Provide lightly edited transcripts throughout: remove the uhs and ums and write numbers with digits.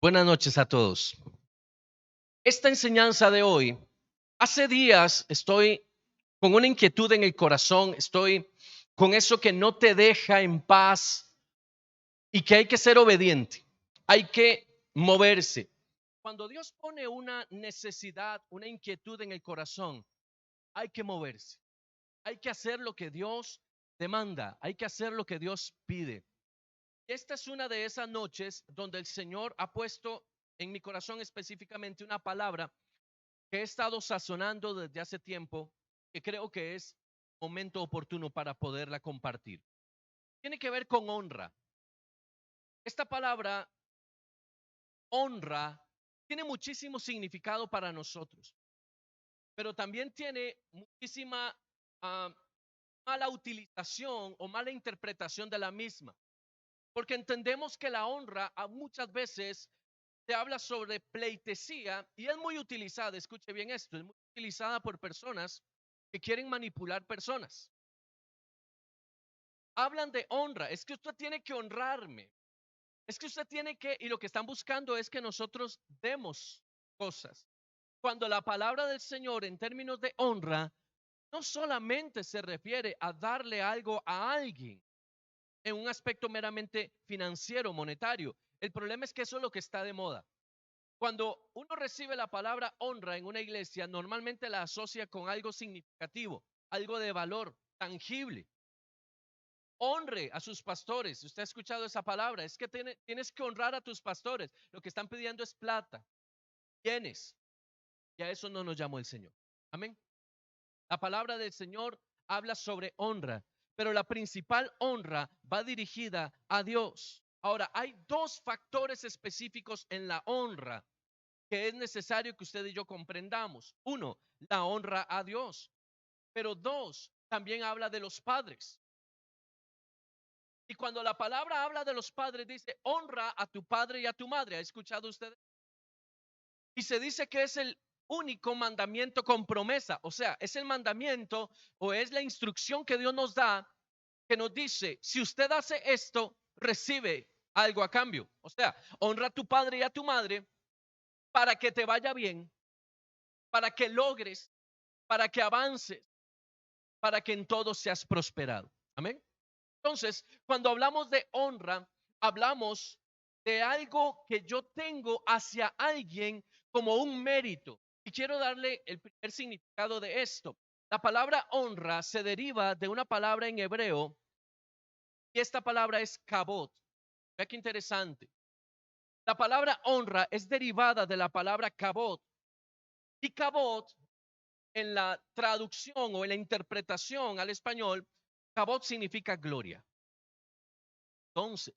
Buenas noches a todos. Esta enseñanza de hoy, hace días estoy con una inquietud en el corazón, estoy con eso que no te deja en paz y que hay que ser obediente, hay que moverse. Cuando Dios pone una necesidad, una inquietud en el corazón, hay que moverse, hay que hacer lo que Dios demanda, hay que hacer lo que Dios pide. Esta es una de esas noches donde el Señor ha puesto en mi corazón específicamente una palabra que he estado sazonando desde hace tiempo, que creo que es momento oportuno para poderla compartir. Tiene que ver con honra. Esta palabra honra tiene muchísimo significado para nosotros, pero también tiene muchísima ah, mala utilización o mala interpretación de la misma, porque entendemos que la honra muchas veces se habla sobre pleitesía y es muy utilizada, escuche bien esto, es muy utilizada por personas que quieren manipular personas. Hablan de honra, es que usted tiene que honrarme, es que usted tiene que, y lo que están buscando es que nosotros demos cosas. Cuando la palabra del Señor en términos de honra no solamente se refiere a darle algo a alguien en un aspecto meramente financiero, monetario. El problema es que eso es lo que está de moda. Cuando uno recibe la palabra honra en una iglesia, normalmente la asocia con algo significativo, algo de valor tangible. Honre a sus pastores. Usted ha escuchado esa palabra. Es que tienes que honrar a tus pastores. Lo que están pidiendo es plata, bienes. Y a eso no nos llamó el Señor. Amén. La palabra del Señor habla sobre honra, pero la principal honra va dirigida a Dios. Ahora, hay dos factores específicos en la honra que es necesario que usted y yo comprendamos. Uno, la honra a Dios, pero dos, también habla de los padres. Y cuando la palabra habla de los padres, dice, honra a tu padre y a tu madre. ¿Ha escuchado usted? Y se dice que es el único mandamiento con promesa. O sea, es el mandamiento o es la instrucción que Dios nos da que nos dice, si usted hace esto, recibe algo a cambio. O sea, honra a tu padre y a tu madre para que te vaya bien, para que logres, para que avances, para que en todo seas prosperado. Amén. Entonces, cuando hablamos de honra, hablamos de algo que yo tengo hacia alguien como un mérito. Y quiero darle el primer significado de esto. La palabra honra se deriva de una palabra en hebreo y esta palabra es kabod. Vea qué interesante. La palabra honra es derivada de la palabra kabod. Y kabod en la traducción o en la interpretación al español, kabod significa gloria. Entonces,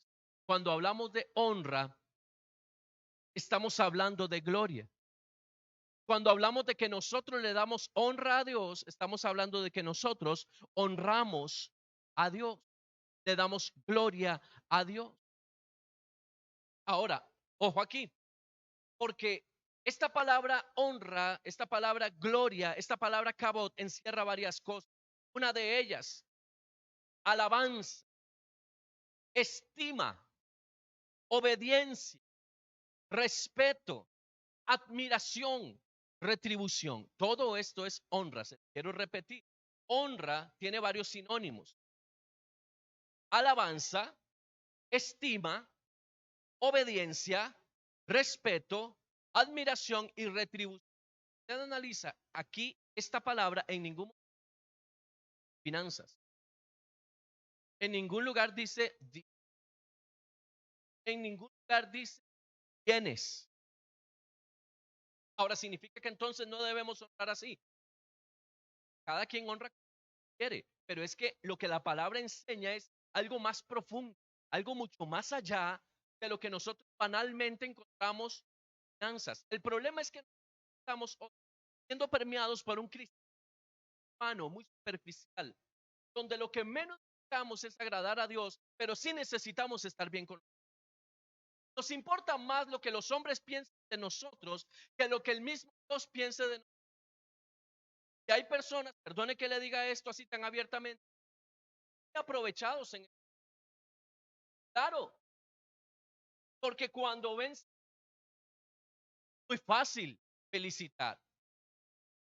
cuando hablamos de honra, estamos hablando de gloria. Cuando hablamos de que nosotros le damos honra a Dios, estamos hablando de que nosotros honramos a Dios, le damos gloria a Dios. Ahora, ojo aquí, porque esta palabra honra, esta palabra gloria, esta palabra kabod encierra varias cosas. Una de ellas, alabanza, estima, obediencia, respeto, admiración, retribución. Todo esto es honra. Quiero repetir. Honra tiene varios sinónimos. Alabanza, estima, obediencia, respeto, admiración y retribución. Usted analiza aquí esta palabra en ningún finanzas. En ningún lugar dice, en ningún lugar dice bienes. Ahora significa que entonces no debemos honrar así. Cada quien honra como quiere, pero es que lo que la palabra enseña es algo más profundo, algo mucho más allá de lo que nosotros banalmente encontramos en finanzas. El problema es que estamos siendo permeados por un cristiano muy superficial, donde lo que menos necesitamos es agradar a Dios, pero sí necesitamos estar bien con nosotros. Nos importa más lo que los hombres piensen de nosotros que lo que el mismo Dios piense de nosotros. Y hay personas, perdone que le diga esto así tan abiertamente, aprovechados en claro, porque cuando ven Muy fácil felicitar.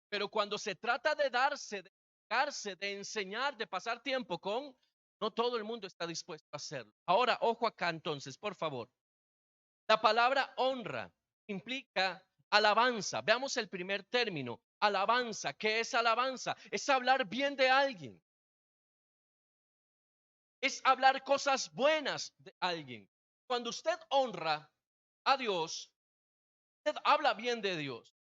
Pero cuando se trata de darse, de enseñar, de pasar tiempo con, no todo el mundo está dispuesto a hacerlo. Ahora, ojo acá entonces, por favor. La palabra honra implica alabanza. Veamos el primer término, alabanza. ¿Qué es alabanza? Es hablar bien de alguien. Es hablar cosas buenas de alguien. Cuando usted honra a Dios, usted habla bien de Dios.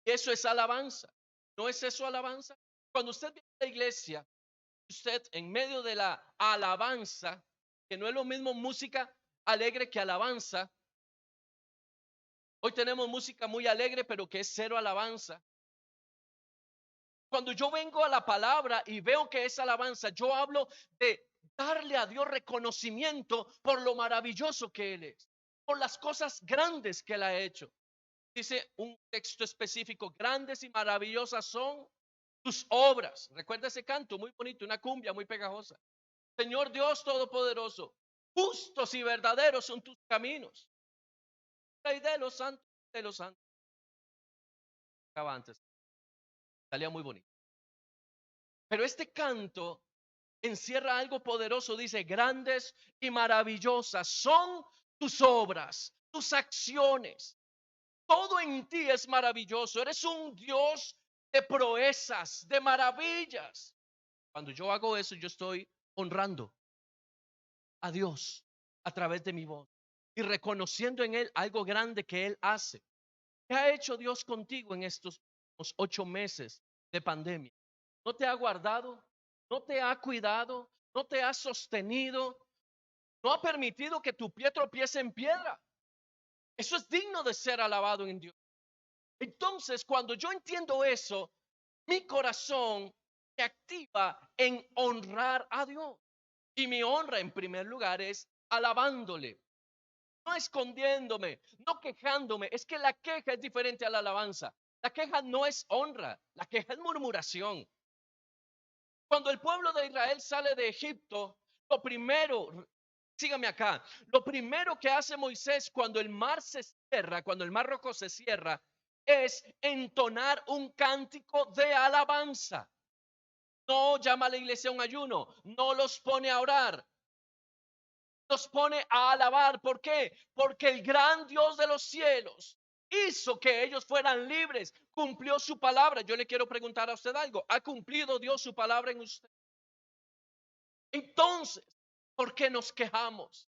Eso es alabanza. ¿No es eso alabanza? Cuando usted viene a la iglesia, usted en medio de la alabanza, que no es lo mismo música alegre que alabanza. Hoy tenemos música muy alegre, pero que es cero alabanza. Cuando yo vengo a la palabra y veo que es alabanza, yo hablo de darle a Dios reconocimiento por lo maravilloso que Él es, por las cosas grandes que Él ha hecho. Dice un texto específico, grandes y maravillosas son tus obras. Recuerda ese canto muy bonito, una cumbia muy pegajosa. Señor Dios Todopoderoso, justos y verdaderos son tus caminos. Rey de los santos, de los santos. Antes, salía muy bonito. Pero este canto encierra algo poderoso. Dice, grandes y maravillosas son tus obras, tus acciones. Todo en ti es maravilloso. Eres un Dios de proezas, de maravillas. Cuando yo hago eso, yo estoy honrando a Dios a través de mi voz y reconociendo en Él algo grande que Él hace. ¿Qué ha hecho Dios contigo en estos 8 meses de pandemia? ¿No te ha guardado? ¿No te ha cuidado? ¿No te ha sostenido? ¿No ha permitido que tu pie tropiece en piedra? Eso es digno de ser alabado en Dios. Entonces, cuando yo entiendo eso, mi corazón se activa en honrar a Dios. Y mi honra en primer lugar es alabándole, no escondiéndome, no quejándome. Es que la queja es diferente a la alabanza. La queja no es honra, la queja es murmuración. Cuando el pueblo de Israel sale de Egipto, lo primero, sígame acá, lo primero que hace Moisés cuando el mar se cierra, cuando el mar rojo se cierra, es entonar un cántico de alabanza. No llama a la iglesia a un ayuno, no los pone a orar, los pone a alabar. ¿Por qué? Porque el gran Dios de los cielos hizo que ellos fueran libres, cumplió su palabra. Yo le quiero preguntar a usted algo, ¿ha cumplido Dios su palabra en usted? Entonces, ¿por qué nos quejamos?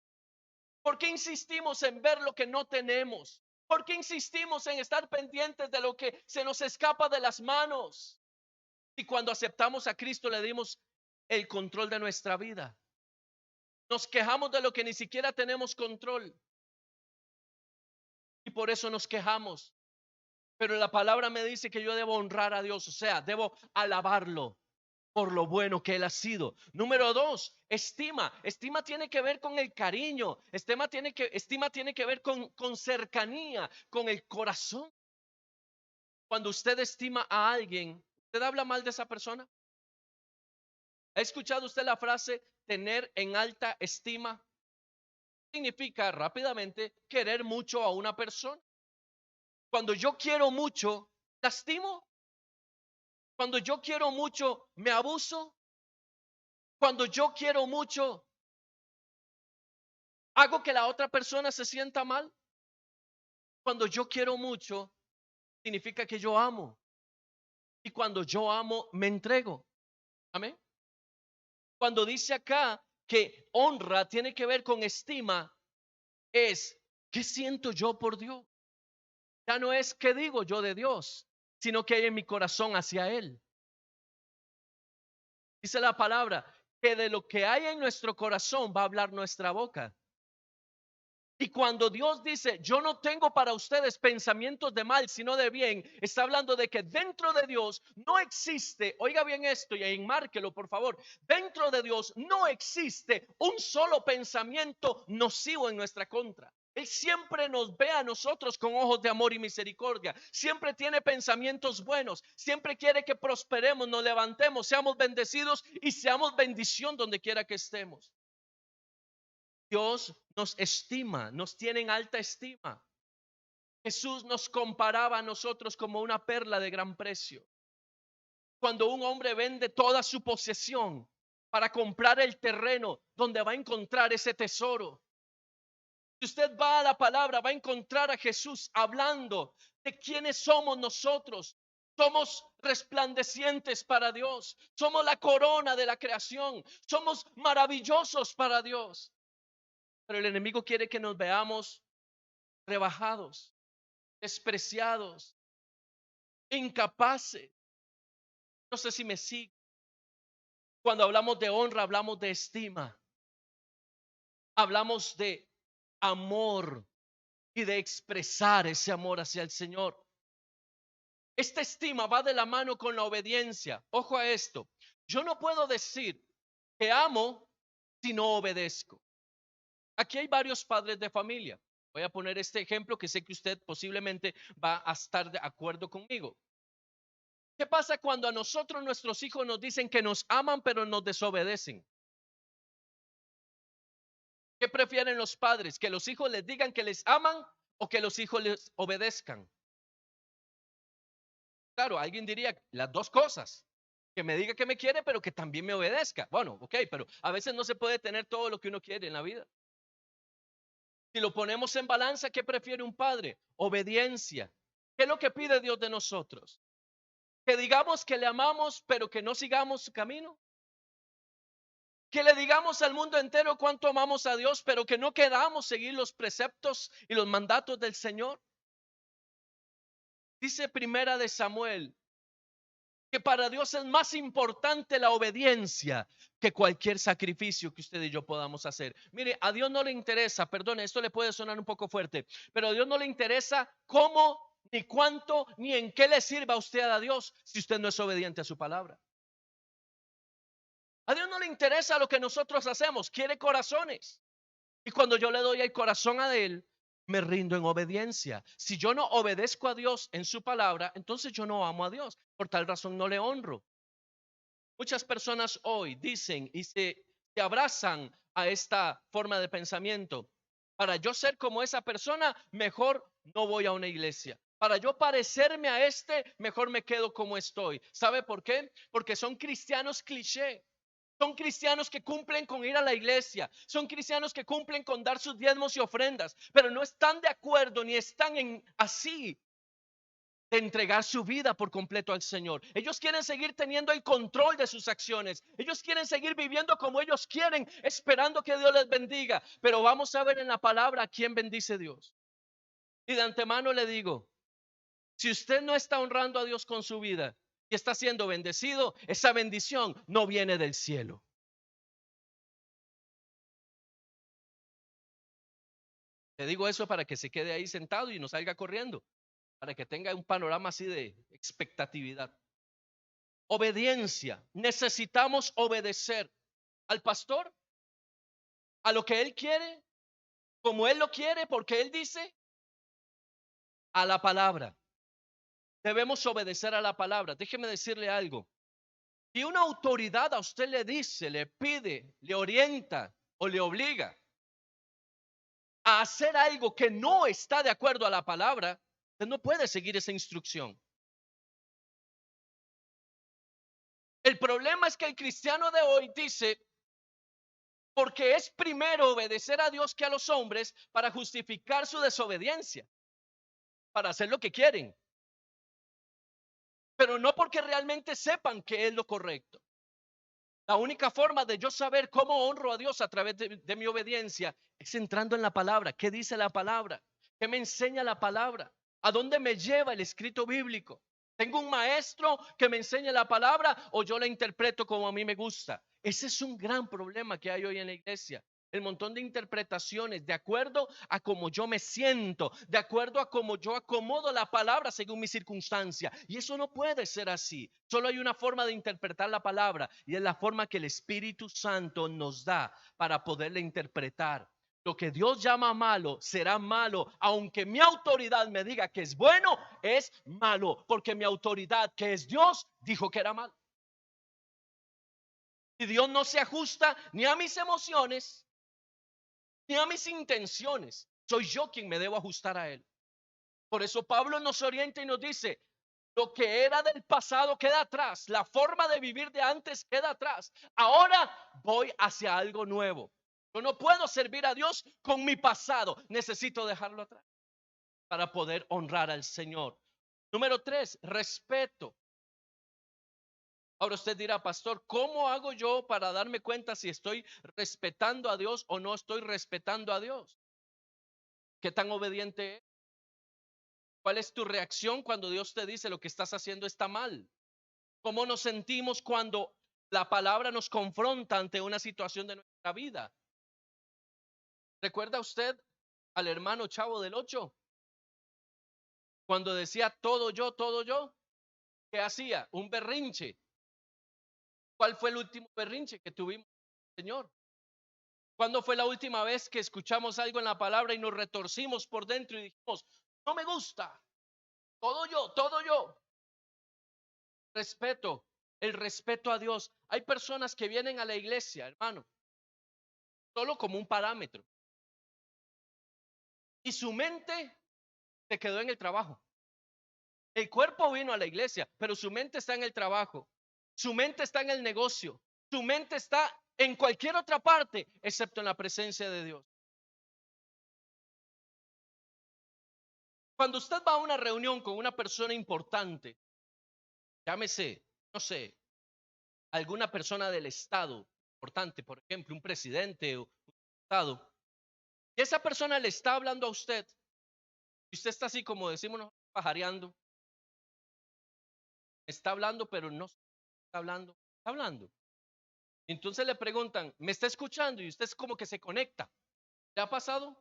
¿Por qué insistimos en ver lo que no tenemos? ¿Por qué insistimos en estar pendientes de lo que se nos escapa de las manos? Y cuando aceptamos a Cristo le dimos el control de nuestra vida. Nos quejamos de lo que ni siquiera tenemos control. Y por eso nos quejamos. Pero la palabra me dice que yo debo honrar a Dios, o sea, debo alabarlo por lo bueno que Él ha sido. Número 2, estima. Estima tiene que ver con el cariño. Estima tiene que ver con cercanía, con el corazón. Cuando usted estima a alguien, ¿usted habla mal de esa persona? ¿Ha escuchado usted la frase tener en alta estima? Significa rápidamente querer mucho a una persona. Cuando yo quiero mucho, lastimo. Cuando yo quiero mucho, me abuso. Cuando yo quiero mucho, hago que la otra persona se sienta mal. Cuando yo quiero mucho, significa que yo amo. Y cuando yo amo, me entrego. Amén. Cuando dice acá que honra tiene que ver con estima, es ¿qué siento yo por Dios? Ya no es qué digo yo de Dios, sino que hay en mi corazón hacia Él. Dice la palabra que de lo que hay en nuestro corazón va a hablar nuestra boca. Y cuando Dios dice, yo no tengo para ustedes pensamientos de mal, sino de bien, está hablando de que dentro de Dios no existe, oiga bien esto y enmárquelo por favor, dentro de Dios no existe un solo pensamiento nocivo en nuestra contra. Él siempre nos ve a nosotros con ojos de amor y misericordia. Siempre tiene pensamientos buenos. Siempre quiere que prosperemos, nos levantemos, seamos bendecidos y seamos bendición donde quiera que estemos. Dios nos estima, nos tiene en alta estima. Jesús nos comparaba a nosotros como una perla de gran precio. Cuando un hombre vende toda su posesión para comprar el terreno donde va a encontrar ese tesoro. Si usted va a la palabra, va a encontrar a Jesús hablando de quiénes somos nosotros. Somos resplandecientes para Dios. Somos la corona de la creación. Somos maravillosos para Dios. Pero el enemigo quiere que nos veamos rebajados, despreciados, incapaces. No sé si me sigue. Cuando hablamos de honra, hablamos de estima. Hablamos de amor y de expresar ese amor hacia el Señor. Esta estima va de la mano con la obediencia. Ojo a esto. Yo no puedo decir que amo si no obedezco. Aquí hay varios padres de familia. Voy a poner este ejemplo que sé que usted posiblemente va a estar de acuerdo conmigo. ¿Qué pasa cuando a nosotros nuestros hijos nos dicen que nos aman pero nos desobedecen? ¿Qué prefieren los padres? ¿Que los hijos les digan que les aman o que los hijos les obedezcan? Claro, alguien diría las dos cosas. Que me diga que me quiere, pero que también me obedezca. Bueno, ok, pero a veces no se puede tener todo lo que uno quiere en la vida. Si lo ponemos en balanza, ¿qué prefiere un padre? Obediencia. ¿Qué es lo que pide Dios de nosotros? Que digamos que le amamos, pero que no sigamos su camino. Que le digamos al mundo entero cuánto amamos a Dios, pero que no queramos seguir los preceptos y los mandatos del Señor. Dice Primera de Samuel que para Dios es más importante la obediencia que cualquier sacrificio que usted y yo podamos hacer. Mire, a Dios no le interesa, perdone, esto le puede sonar un poco fuerte, pero a Dios no le interesa cómo, ni cuánto, ni en qué le sirva a usted a Dios si usted no es obediente a su palabra. A Dios no le interesa lo que nosotros hacemos, quiere corazones. Y cuando yo le doy el corazón a Él, me rindo en obediencia. Si yo no obedezco a Dios en su palabra, entonces yo no amo a Dios. Por tal razón no le honro. Muchas personas hoy dicen y se abrazan a esta forma de pensamiento. Para yo ser como esa persona, mejor no voy a una iglesia. Para yo parecerme a mejor me quedo como estoy. ¿Sabe por qué? Porque son cristianos cliché. Son cristianos que cumplen con ir a la iglesia. Son cristianos que cumplen con dar sus diezmos y ofrendas. Pero no están de acuerdo ni están así de entregar su vida por completo al Señor. Ellos quieren seguir teniendo el control de sus acciones. Ellos quieren seguir viviendo como ellos quieren, esperando que Dios les bendiga. Pero vamos a ver en la palabra a quién bendice Dios. Y de antemano le digo, si usted no está honrando a Dios con su vida y está siendo bendecido, esa bendición no viene del cielo. Te digo eso para que se quede ahí sentado y no salga corriendo, para que tenga un panorama así de expectatividad. Obediencia. Necesitamos obedecer al pastor, a lo que él quiere, como él lo quiere, porque él dice, a la palabra. Debemos obedecer a la palabra. Déjeme decirle algo. Si una autoridad a usted le dice, le pide, le orienta o le obliga a hacer algo que no está de acuerdo a la palabra, usted no puede seguir esa instrucción. El problema es que el cristiano de hoy dice, porque es primero obedecer a Dios que a los hombres para justificar su desobediencia, para hacer lo que quieren, pero no porque realmente sepan que es lo correcto. La única forma de yo saber cómo honro a Dios a través de mi obediencia es entrando en la palabra. ¿Qué dice la palabra? ¿Qué me enseña la palabra? ¿A dónde me lleva el escrito bíblico? ¿Tengo un maestro que me enseñe la palabra o yo la interpreto como a mí me gusta? Ese es un gran problema que hay hoy en la iglesia. El montón de interpretaciones de acuerdo a cómo yo me siento, de acuerdo a cómo yo acomodo la palabra según mi circunstancia. Y eso no puede ser así. Solo hay una forma de interpretar la palabra y es la forma que el Espíritu Santo nos da para poderla interpretar. Lo que Dios llama malo será malo, aunque mi autoridad me diga que es bueno, es malo, porque mi autoridad, que es Dios, dijo que era malo. Y Dios no se ajusta ni a mis emociones, ni a mis intenciones. Soy yo quien me debo ajustar a Él. Por eso Pablo nos orienta y nos dice, lo que era del pasado queda atrás, la forma de vivir de antes queda atrás. Ahora voy hacia algo nuevo. Yo no puedo servir a Dios con mi pasado, necesito dejarlo atrás para poder honrar al Señor. Número 3, respeto. Ahora usted dirá, pastor, ¿cómo hago yo para darme cuenta si estoy respetando a Dios o no estoy respetando a Dios? ¿Qué tan obediente es? ¿Cuál es tu reacción cuando Dios te dice lo que estás haciendo está mal? ¿Cómo nos sentimos cuando la palabra nos confronta ante una situación de nuestra vida? ¿Recuerda usted al hermano Chavo del Ocho? Cuando decía todo yo, ¿qué hacía? Un berrinche. ¿Cuál fue el último berrinche que tuvimos, Señor? ¿Cuándo fue la última vez que escuchamos algo en la palabra y nos retorcimos por dentro y dijimos, no me gusta, todo yo? Respeto, el respeto a Dios. Hay personas que vienen a la iglesia, hermano, solo como un parámetro. Y su mente se quedó en el trabajo. El cuerpo vino a la iglesia, pero su mente está en el trabajo. Su mente está en el negocio. Su mente está en cualquier otra parte, excepto en la presencia de Dios. Cuando usted va a una reunión con una persona importante, llámese, no sé, alguna persona del Estado importante, por ejemplo, un presidente o un Estado, y esa persona le está hablando a usted, y usted está así como decimos nosotros, pajareando, está hablando, pero no está hablando, está hablando. Entonces le preguntan, ¿me está escuchando? Y usted es como que se conecta. ¿Le ha pasado?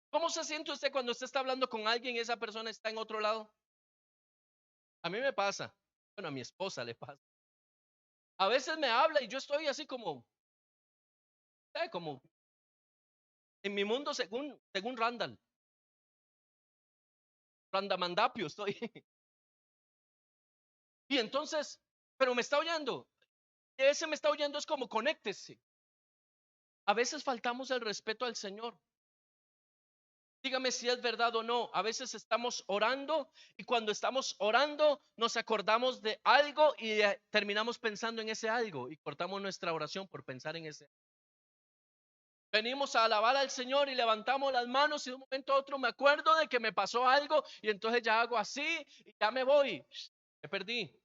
¿Cómo se siente usted cuando usted está hablando con alguien y esa persona está en otro lado? A mí me pasa. Bueno, a mi esposa le pasa. A veces me habla y yo estoy así como, como en mi mundo según Randamandapio estoy. Y entonces, pero me está oyendo. Ese me está oyendo es como conéctese. A veces faltamos el respeto al Señor. Dígame si es verdad o no. A veces estamos orando y cuando estamos orando nos acordamos de algo y terminamos pensando en ese algo y cortamos nuestra oración por pensar en ese. Venimos a alabar al Señor y levantamos las manos y de un momento a otro me acuerdo de que me pasó algo y entonces ya hago así y ya me voy. Me perdí.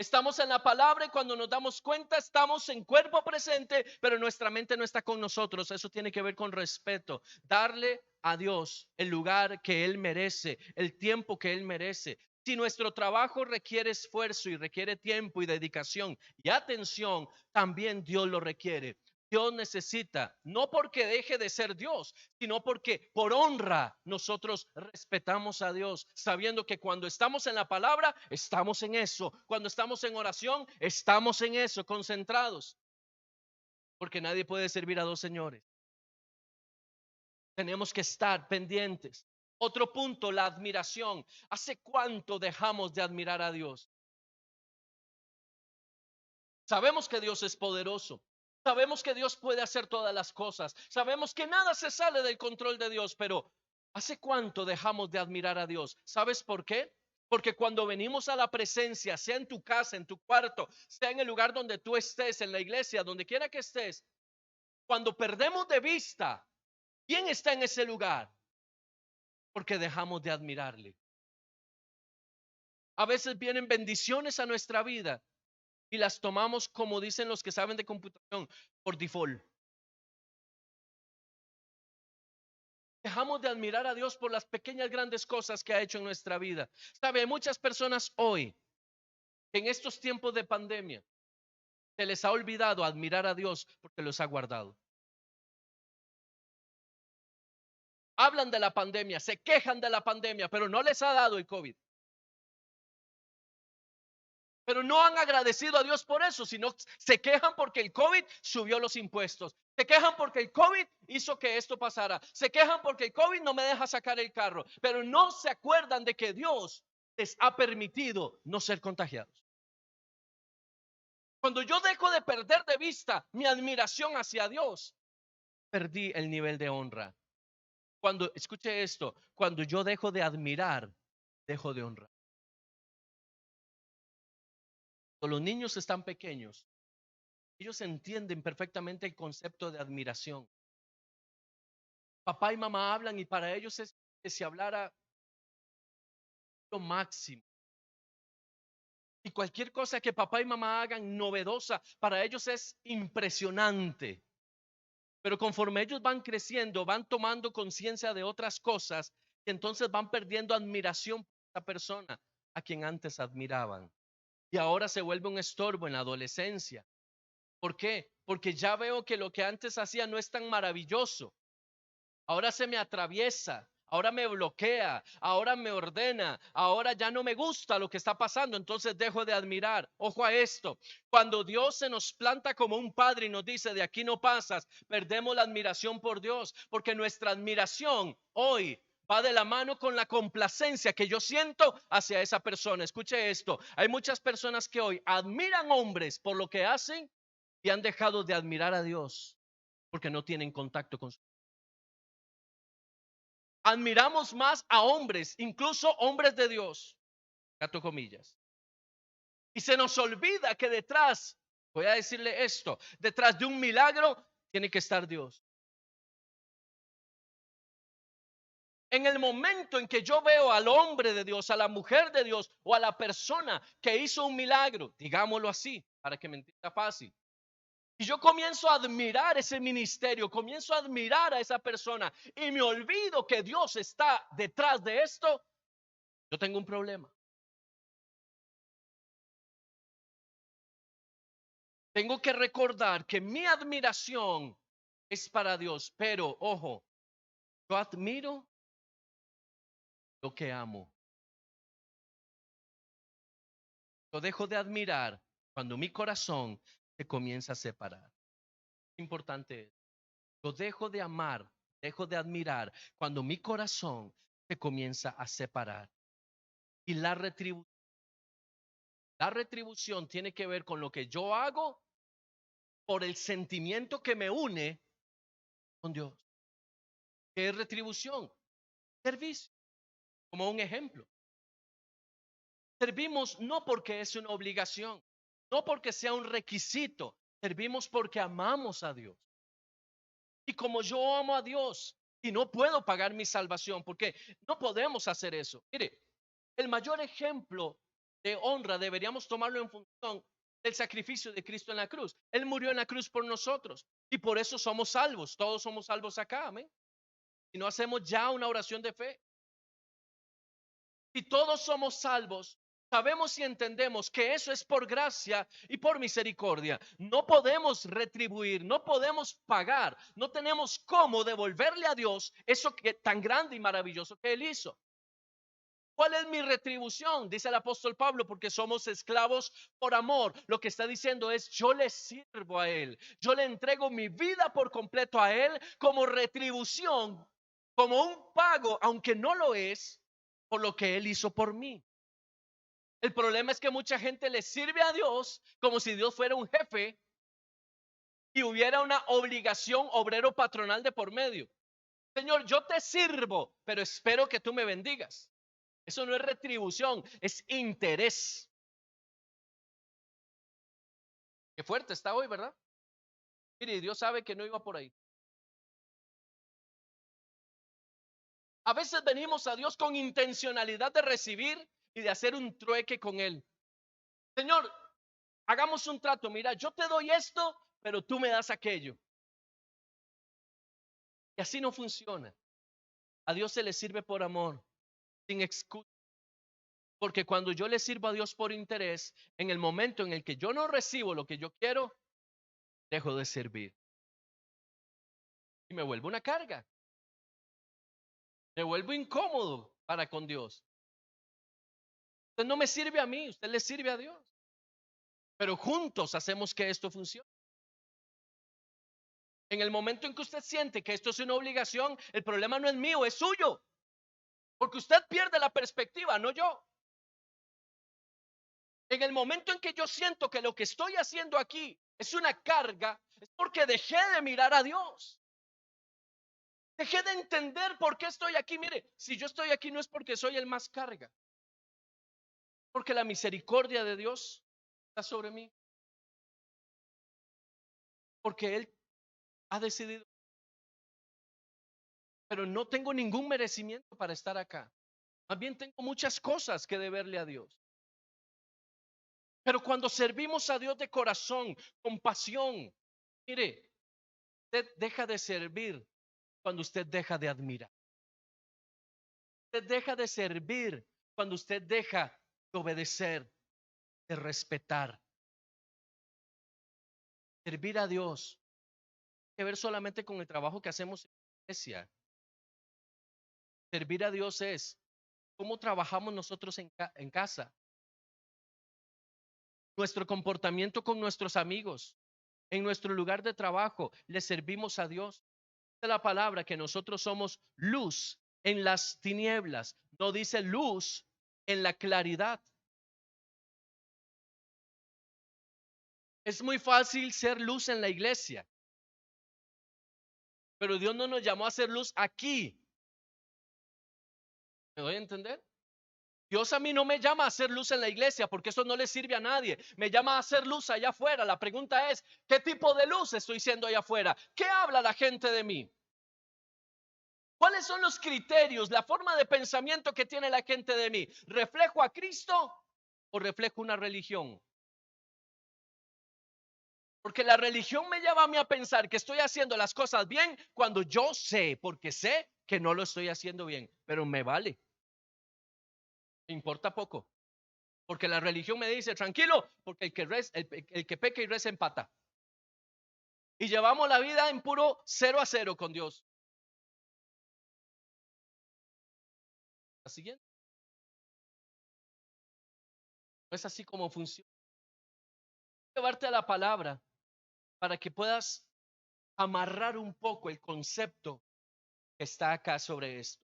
Estamos en la palabra y cuando nos damos cuenta estamos en cuerpo presente, pero nuestra mente no está con nosotros. Eso tiene que ver con respeto. Darle a Dios el lugar que Él merece, el tiempo que Él merece. Si nuestro trabajo requiere esfuerzo y requiere tiempo y dedicación y atención, también Dios lo requiere. Dios necesita, no porque deje de ser Dios, sino porque por honra nosotros respetamos a Dios, sabiendo que cuando estamos en la palabra, estamos en eso. Cuando estamos en oración, estamos en eso, concentrados. Porque nadie puede servir a dos señores. Tenemos que estar pendientes. Otro punto, la admiración. ¿Hace cuánto dejamos de admirar a Dios? Sabemos que Dios es poderoso. Sabemos que Dios puede hacer todas las cosas. Sabemos que nada se sale del control de Dios, pero ¿hace cuánto dejamos de admirar a Dios? ¿Sabes por qué? Porque cuando venimos a la presencia, sea en tu casa, en tu cuarto, sea en el lugar donde tú estés, en la iglesia, donde quiera que estés, cuando perdemos de vista quién está en ese lugar, porque dejamos de admirarle. A veces vienen bendiciones a nuestra vida y las tomamos, como dicen los que saben de computación, por default. Dejamos de admirar a Dios por las pequeñas grandes cosas que ha hecho en nuestra vida. Sabe, hay muchas personas hoy en estos tiempos de pandemia se les ha olvidado admirar a Dios porque los ha guardado. Hablan de la pandemia, se quejan de la pandemia, pero no les ha dado el COVID. Pero no han agradecido a Dios por eso, sino se quejan porque el COVID subió los impuestos. Se quejan porque el COVID hizo que esto pasara. Se quejan porque el COVID no me deja sacar el carro. Pero no se acuerdan de que Dios les ha permitido no ser contagiados. Cuando yo dejo de perder de vista mi admiración hacia Dios, perdí el nivel de honra. Cuando, escuche esto, cuando yo dejo de admirar, dejo de honrar. Cuando los niños están pequeños, ellos entienden perfectamente el concepto de admiración. Papá y mamá hablan y para ellos es que si hablara lo máximo. Y cualquier cosa que papá y mamá hagan novedosa, para ellos es impresionante. Pero conforme ellos van creciendo, van tomando conciencia de otras cosas, y entonces van perdiendo admiración por esa persona a quien antes admiraban. Y ahora se vuelve un estorbo en la adolescencia. ¿Por qué? Porque ya veo que lo que antes hacía no es tan maravilloso. Ahora se me atraviesa, ahora me bloquea, ahora me ordena, ahora ya no me gusta lo que está pasando, entonces dejo de admirar. Ojo a esto, cuando Dios se nos planta como un padre y nos dice de aquí no pasas, perdemos la admiración por Dios, porque nuestra admiración hoy va de la mano con la complacencia que yo siento hacia esa persona. Escuche esto, hay muchas personas que hoy admiran hombres por lo que hacen y han dejado de admirar a Dios porque no tienen contacto con su. Admiramos más a hombres, incluso hombres de Dios, gato comillas. Y se nos olvida que detrás, voy a decirle esto, detrás de un milagro tiene que estar Dios. En el momento en que yo veo al hombre de Dios, a la mujer de Dios o a la persona que hizo un milagro, digámoslo así, para que me entienda fácil. Y yo comienzo a admirar ese ministerio, comienzo a admirar a esa persona y me olvido que Dios está detrás de esto, yo tengo un problema. Tengo que recordar que mi admiración es para Dios, pero ojo, yo admiro lo que amo. Yo dejo de admirar cuando mi corazón se comienza a separar. Importante es, yo dejo de amar, dejo de admirar cuando mi corazón se comienza a separar. Y la retribución tiene que ver con lo que yo hago por el sentimiento que me une con Dios. ¿Qué es retribución? Servicio, como un ejemplo. Servimos no porque es una obligación, no porque sea un requisito, servimos porque amamos a Dios. Y como yo amo a Dios y no puedo pagar mi salvación, porque no podemos hacer eso. Mire, el mayor ejemplo de honra deberíamos tomarlo en función del sacrificio de Cristo en la cruz. Él murió en la cruz por nosotros y por eso somos salvos. Todos somos salvos acá, amén. Y no hacemos ya una oración de fe. Si todos somos salvos, sabemos y entendemos que eso es por gracia y por misericordia. No podemos retribuir, no podemos pagar, no tenemos cómo devolverle a Dios eso que tan grande y maravilloso que Él hizo. ¿Cuál es mi retribución? Dice el apóstol Pablo, porque somos esclavos por amor. Lo que está diciendo es, yo le sirvo a Él, yo le entrego mi vida por completo a Él como retribución, como un pago, aunque no lo es, por lo que Él hizo por mí. El problema es que mucha gente le sirve a Dios como si Dios fuera un jefe y hubiera una obligación obrero patronal de por medio. Señor, yo te sirvo, pero espero que tú me bendigas. Eso no es retribución, es interés. Qué fuerte está hoy, ¿verdad? Mire, Dios sabe que no iba por ahí. A veces venimos a Dios con intencionalidad de recibir y de hacer un trueque con Él. Señor, hagamos un trato. Mira, yo te doy esto, pero tú me das aquello. Y así no funciona. A Dios se le sirve por amor, sin excusa. Porque cuando yo le sirvo a Dios por interés, en el momento en el que yo no recibo lo que yo quiero, dejo de servir. Y me vuelvo una carga. Me vuelvo incómodo para con Dios. Usted no me sirve a mí, usted le sirve a Dios. Pero juntos hacemos que esto funcione. En el momento en que usted siente que esto es una obligación, el problema no es mío, es suyo. Porque usted pierde la perspectiva, no yo. En el momento en que yo siento que lo que estoy haciendo aquí es una carga, es porque dejé de mirar a Dios. Dejé de entender por qué estoy aquí. Mire, si yo estoy aquí no es porque soy el más carga, porque la misericordia de Dios está sobre mí, porque Él ha decidido, pero no tengo ningún merecimiento para estar acá. Más bien tengo muchas cosas que deberle a Dios. Pero cuando servimos a Dios de corazón, con pasión, mire, usted deja de servir cuando usted deja de admirar. Usted deja de servir cuando usted deja de obedecer, de respetar. Servir a Dios tiene que ver solamente con el trabajo que hacemos en la iglesia. Servir a Dios es cómo trabajamos nosotros en casa, nuestro comportamiento con nuestros amigos, en nuestro lugar de trabajo. Le servimos a Dios. Dice la palabra que nosotros somos luz en las tinieblas, no dice luz en la claridad. Es muy fácil ser luz en la iglesia, pero Dios no nos llamó a ser luz aquí. ¿Me doy a entender? Dios a mí no me llama a hacer luz en la iglesia porque eso no le sirve a nadie. Me llama a hacer luz allá afuera. La pregunta es, ¿qué tipo de luz estoy siendo allá afuera? ¿Qué habla la gente de mí? ¿Cuáles son los criterios, la forma de pensamiento que tiene la gente de mí? ¿Reflejo a Cristo o reflejo una religión? Porque la religión me lleva a mí a pensar que estoy haciendo las cosas bien cuando yo sé, porque sé que no lo estoy haciendo bien, pero me vale. Me importa poco. Porque la religión me dice, tranquilo, porque el que peca y reza empata. Y llevamos la vida en puro 0-0 con Dios. La siguiente. No es así como funciona. Llevarte a la palabra para que puedas amarrar un poco el concepto que está acá sobre esto.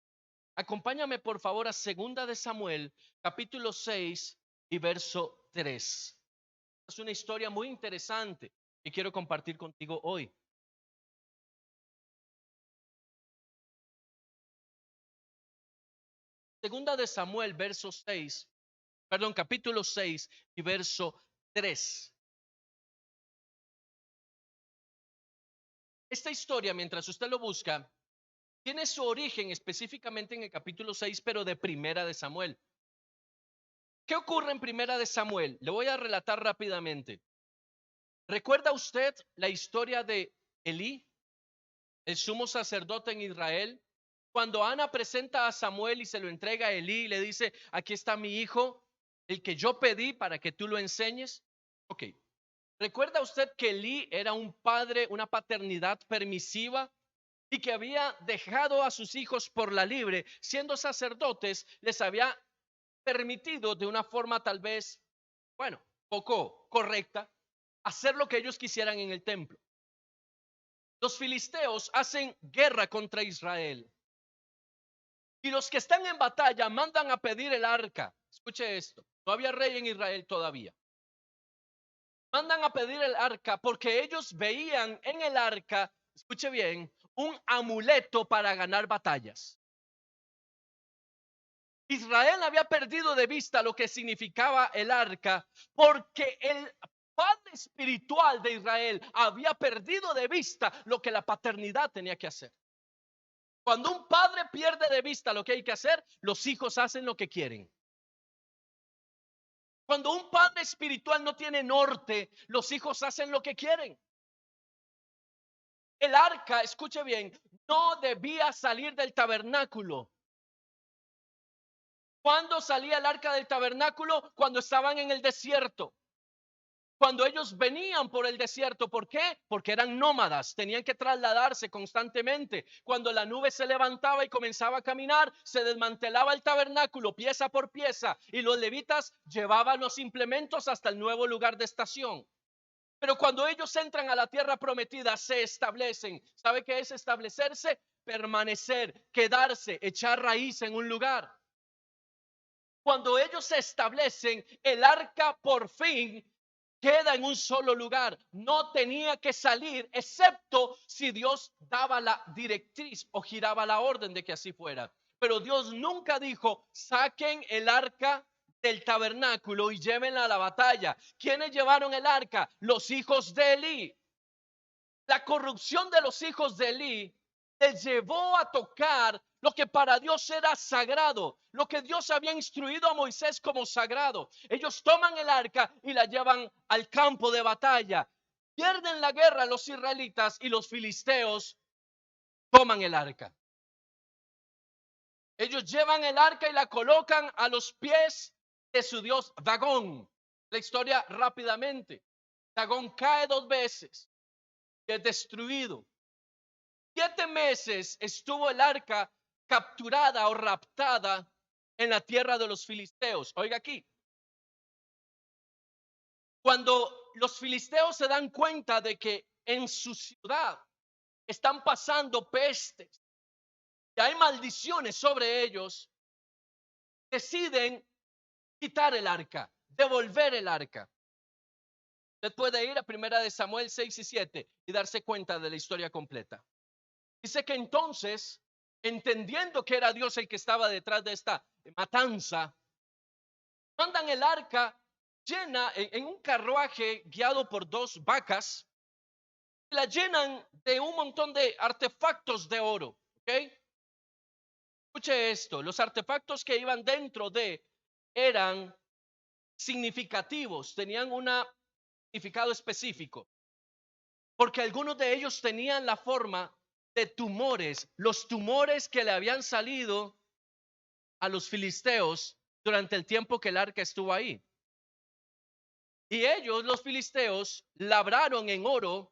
Acompáñame por favor a 2 de Samuel, capítulo 6 y verso 3. Es una historia muy interesante que quiero compartir contigo hoy. Segunda de Samuel, verso 6, perdón, capítulo 6 y verso 3. Esta historia, mientras usted lo busca, tiene su origen específicamente en el capítulo 6, pero de Primera de Samuel. ¿Qué ocurre en Primera de Samuel? Le voy a relatar rápidamente. ¿Recuerda usted la historia de Elí, el sumo sacerdote en Israel? Cuando Ana presenta a Samuel y se lo entrega a Elí y le dice, aquí está mi hijo, el que yo pedí para que tú lo enseñes. Ok. ¿Recuerda usted que Elí era un padre, una paternidad permisiva y que había dejado a sus hijos por la libre? Siendo sacerdotes, les había permitido de una forma tal vez, bueno, poco correcta, hacer lo que ellos quisieran en el templo. Los filisteos hacen guerra contra Israel. Y los que están en batalla mandan a pedir el arca. Escuche esto, no había rey en Israel todavía. Mandan a pedir el arca porque ellos veían en el arca, escuche bien, un amuleto para ganar batallas. Israel había perdido de vista lo que significaba el arca porque el padre espiritual de Israel había perdido de vista lo que la paternidad tenía que hacer. Cuando un padre pierde de vista lo que hay que hacer, los hijos hacen lo que quieren. Cuando un padre espiritual no tiene norte, los hijos hacen lo que quieren. El arca, escuche bien, no debía salir del tabernáculo. ¿Cuándo salía el arca del tabernáculo? Cuando estaban en el desierto. Cuando ellos venían por el desierto, ¿por qué? Porque eran nómadas, tenían que trasladarse constantemente. Cuando la nube se levantaba y comenzaba a caminar, se desmantelaba el tabernáculo pieza por pieza y los levitas llevaban los implementos hasta el nuevo lugar de estación. Pero cuando ellos entran a la tierra prometida, se establecen. ¿Sabe qué es establecerse? Permanecer, quedarse, echar raíz en un lugar. Cuando ellos se establecen, el arca por fin queda en un solo lugar. No tenía que salir, excepto si Dios daba la directriz o giraba la orden de que así fuera. Pero Dios nunca dijo, saquen el arca del tabernáculo y llévenla a la batalla. ¿Quiénes llevaron el arca? Los hijos de Elí. La corrupción de los hijos de Elí les llevó a tocar lo que para Dios era sagrado, lo que Dios había instruido a Moisés como sagrado. Ellos toman el arca y la llevan al campo de batalla. Pierden la guerra los israelitas y los filisteos toman el arca. Ellos llevan el arca y la colocan a los pies de su dios Dagón. La historia rápidamente. Dagón cae 2 veces, es destruido. 7 meses estuvo el arca capturada o raptada en la tierra de los filisteos. Oiga aquí. Cuando los filisteos se dan cuenta de que en su ciudad están pasando pestes y hay maldiciones sobre ellos, deciden quitar el arca, devolver el arca. Usted puede ir a 1 Samuel 6 y 7 y darse cuenta de la historia completa. Dice que entonces, entendiendo que era Dios el que estaba detrás de esta matanza, mandan el arca llena en un carruaje guiado por 2 vacas, y la llenan de un montón de artefactos de oro. ¿Ok? Escuche esto, los artefactos que iban dentro de eran significativos, tenían un significado específico, porque algunos de ellos tenían la forma de tumores, los tumores que le habían salido a los filisteos durante el tiempo que el arca estuvo ahí. Y ellos, los filisteos, labraron en oro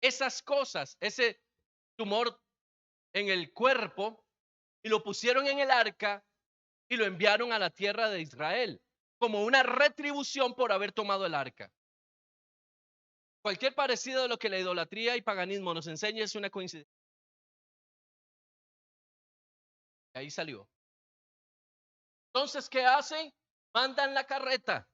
esas cosas, ese tumor en el cuerpo, y lo pusieron en el arca y lo enviaron a la tierra de Israel como una retribución por haber tomado el arca. Cualquier parecido de lo que la idolatría y paganismo nos enseña es una coincidencia. Ahí salió. Entonces, ¿qué hacen? Mandan la carreta,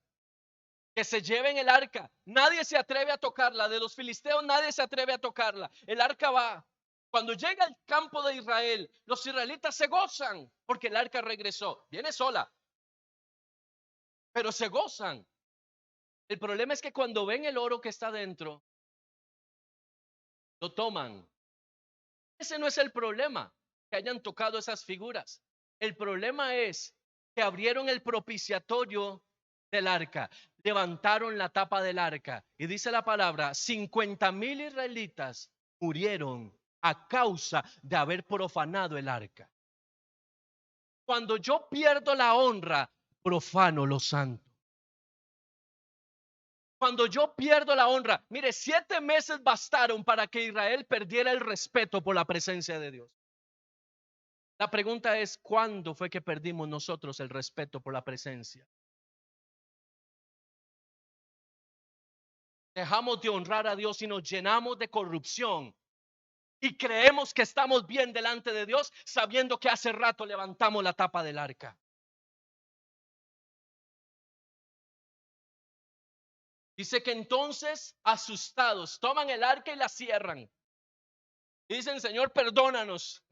que se lleven el arca. Nadie se atreve a tocarla. De los filisteos nadie se atreve a tocarla. El arca va. Cuando llega al campo de Israel, los israelitas se gozan porque el arca regresó. Viene sola, pero se gozan. El problema es que cuando ven el oro que está dentro, lo toman. Ese no es el problema, que hayan tocado esas figuras. El problema es que abrieron el propiciatorio del arca, levantaron la tapa del arca y dice la palabra, 50,000 israelitas murieron a causa de haber profanado el arca. Cuando yo pierdo la honra, profano lo santo. Cuando yo pierdo la honra, mire, 7 meses bastaron para que Israel perdiera el respeto por la presencia de Dios. La pregunta es, ¿cuándo fue que perdimos nosotros el respeto por la presencia? Dejamos de honrar a Dios y nos llenamos de corrupción y creemos que estamos bien delante de Dios sabiendo que hace rato levantamos la tapa del arca. Dice que entonces, asustados, toman el arca y la cierran. Y dicen, Señor, perdónanos,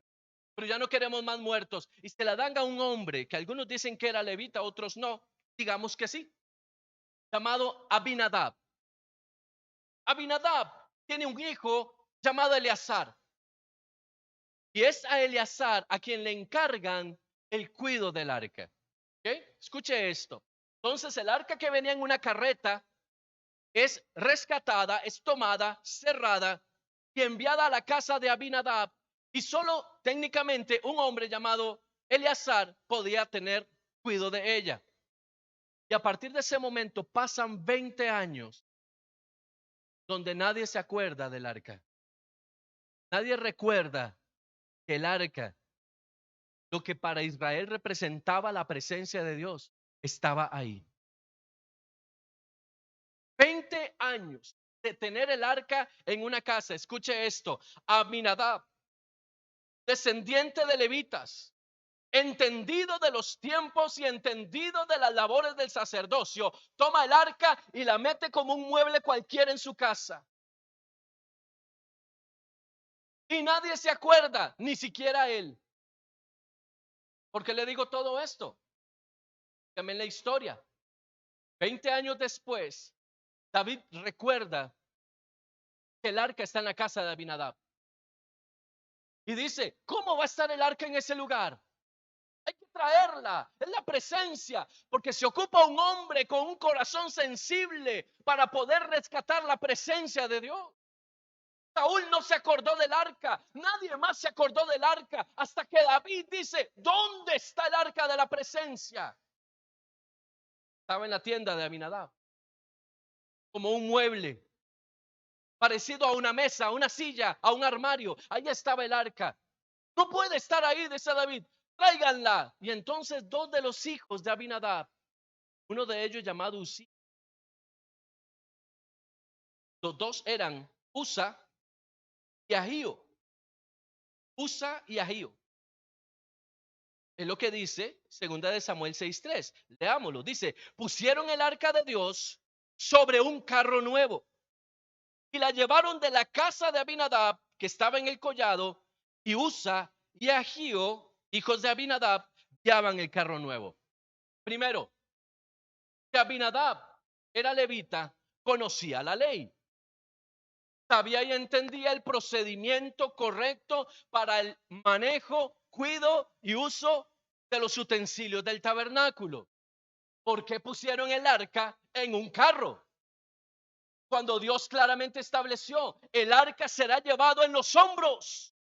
pero ya no queremos más muertos. Y se la dan a un hombre que algunos dicen que era levita, otros no. Digamos que sí. Llamado Abinadab. Abinadab tiene un hijo llamado Eleazar. Y es a Eleazar a quien le encargan el cuidado del arca. ¿Okay? Escuche esto. Entonces el arca que venía en una carreta es rescatada, es tomada, cerrada y enviada a la casa de Abinadab. Y solo técnicamente un hombre llamado Eleazar podía tener cuidado de ella. Y a partir de ese momento pasan 20 años donde nadie se acuerda del arca. Nadie recuerda que el arca, lo que para Israel representaba la presencia de Dios, estaba ahí. 20 años de tener el arca en una casa. Escuche esto. Aminadab, descendiente de levitas, entendido de los tiempos y entendido de las labores del sacerdocio, toma el arca y la mete como un mueble cualquiera en su casa. Y nadie se acuerda, ni siquiera él. ¿Por qué le digo todo esto? También la historia. 20 años después, David recuerda que el arca está en la casa de Abinadab. Y dice, ¿cómo va a estar el arca en ese lugar? Hay que traerla, es la presencia, porque se ocupa un hombre con un corazón sensible para poder rescatar la presencia de Dios. Saúl no se acordó del arca, nadie más se acordó del arca, hasta que David dice, ¿dónde está el arca de la presencia? Estaba en la tienda de Abinadab, como un mueble, parecido a una mesa, a una silla, a un armario. Ahí estaba el arca. No puede estar ahí, dice David, tráiganla. Y entonces dos de los hijos de Abinadab, uno de ellos llamado Uzí, los dos eran Usa y Ahío. Usa y Ahío. Es lo que dice 2 Samuel 6:3. Leámoslo. Dice, pusieron el arca de Dios sobre un carro nuevo y la llevaron de la casa de Abinadab, que estaba en el collado, y Usa y Ahío, hijos de Abinadab, guiaban el carro nuevo. Primero, que Abinadab era levita, conocía la ley. Sabía y entendía el procedimiento correcto para el manejo, cuidado y uso de los utensilios del tabernáculo. ¿Por qué pusieron el arca en un carro? Cuando Dios claramente estableció, el arca será llevado en los hombros.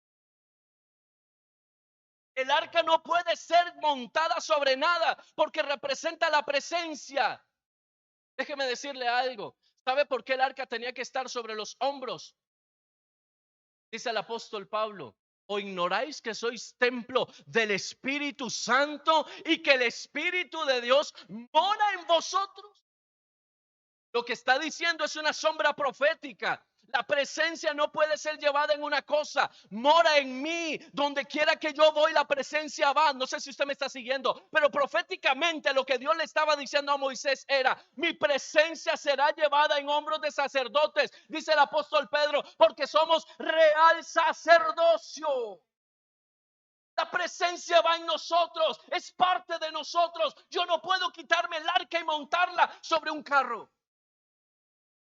El arca no puede ser montada sobre nada porque representa la presencia. Déjeme decirle algo. ¿Sabe por qué el arca tenía que estar sobre los hombros? Dice el apóstol Pablo, ¿o ignoráis que sois templo del Espíritu Santo y que el Espíritu de Dios mora en vosotros? Lo que está diciendo es una sombra profética. La presencia no puede ser llevada en una cosa. Mora en mí. Donde quiera que yo voy, la presencia va. No sé si usted me está siguiendo, pero proféticamente lo que Dios le estaba diciendo a Moisés era, mi presencia será llevada en hombros de sacerdotes, dice el apóstol Pedro, porque somos real sacerdocio. La presencia va en nosotros, es parte de nosotros. Yo no puedo quitarme el arca y montarla sobre un carro.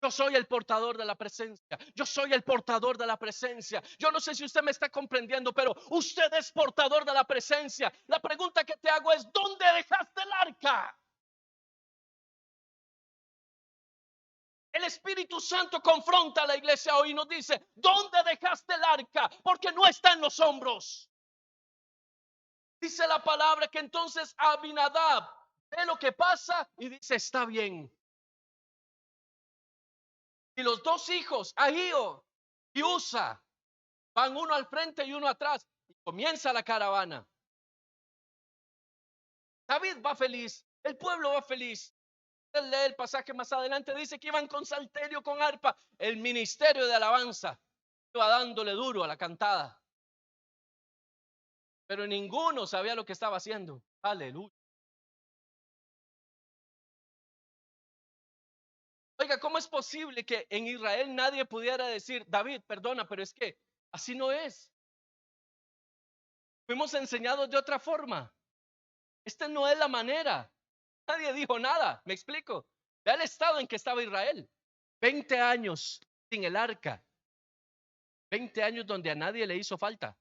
Yo soy el portador de la presencia. Yo soy el portador de la presencia. Yo no sé si usted me está comprendiendo, pero usted es portador de la presencia. La pregunta que te hago es, ¿dónde dejaste el arca? El Espíritu Santo confronta a la iglesia hoy y nos dice, ¿dónde dejaste el arca? Porque no está en los hombros. Dice la palabra que entonces Abinadab ve lo que pasa y dice, está bien. Y los dos hijos, Ahío y Usa, van uno al frente y uno atrás. Y comienza la caravana. David va feliz. El pueblo va feliz. Él lee el pasaje más adelante. Dice que iban con salterio, con arpa. El ministerio de alabanza iba dándole duro a la cantada. Pero ninguno sabía lo que estaba haciendo. Aleluya. Oiga, ¿cómo es posible que en Israel nadie pudiera decir, David, perdona, pero es que así no es? Fuimos enseñados de otra forma. Esta no es la manera. Nadie dijo nada. ¿Me explico? Vea el estado en que estaba Israel. 20 años sin el arca. 20 años donde a nadie le hizo falta.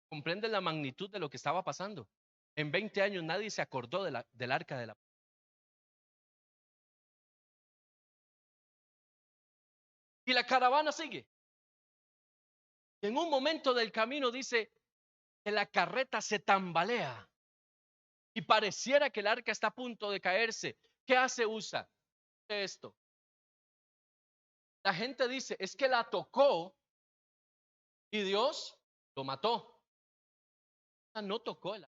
¿Comprende la magnitud de lo que estaba pasando? En 20 años nadie se acordó del arca de la... Y la caravana sigue. En un momento del camino dice que la carreta se tambalea y pareciera que el arca está a punto de caerse. ¿Qué hace Usa? Esto. La gente dice, es que la tocó y Dios lo mató. No tocó el arca.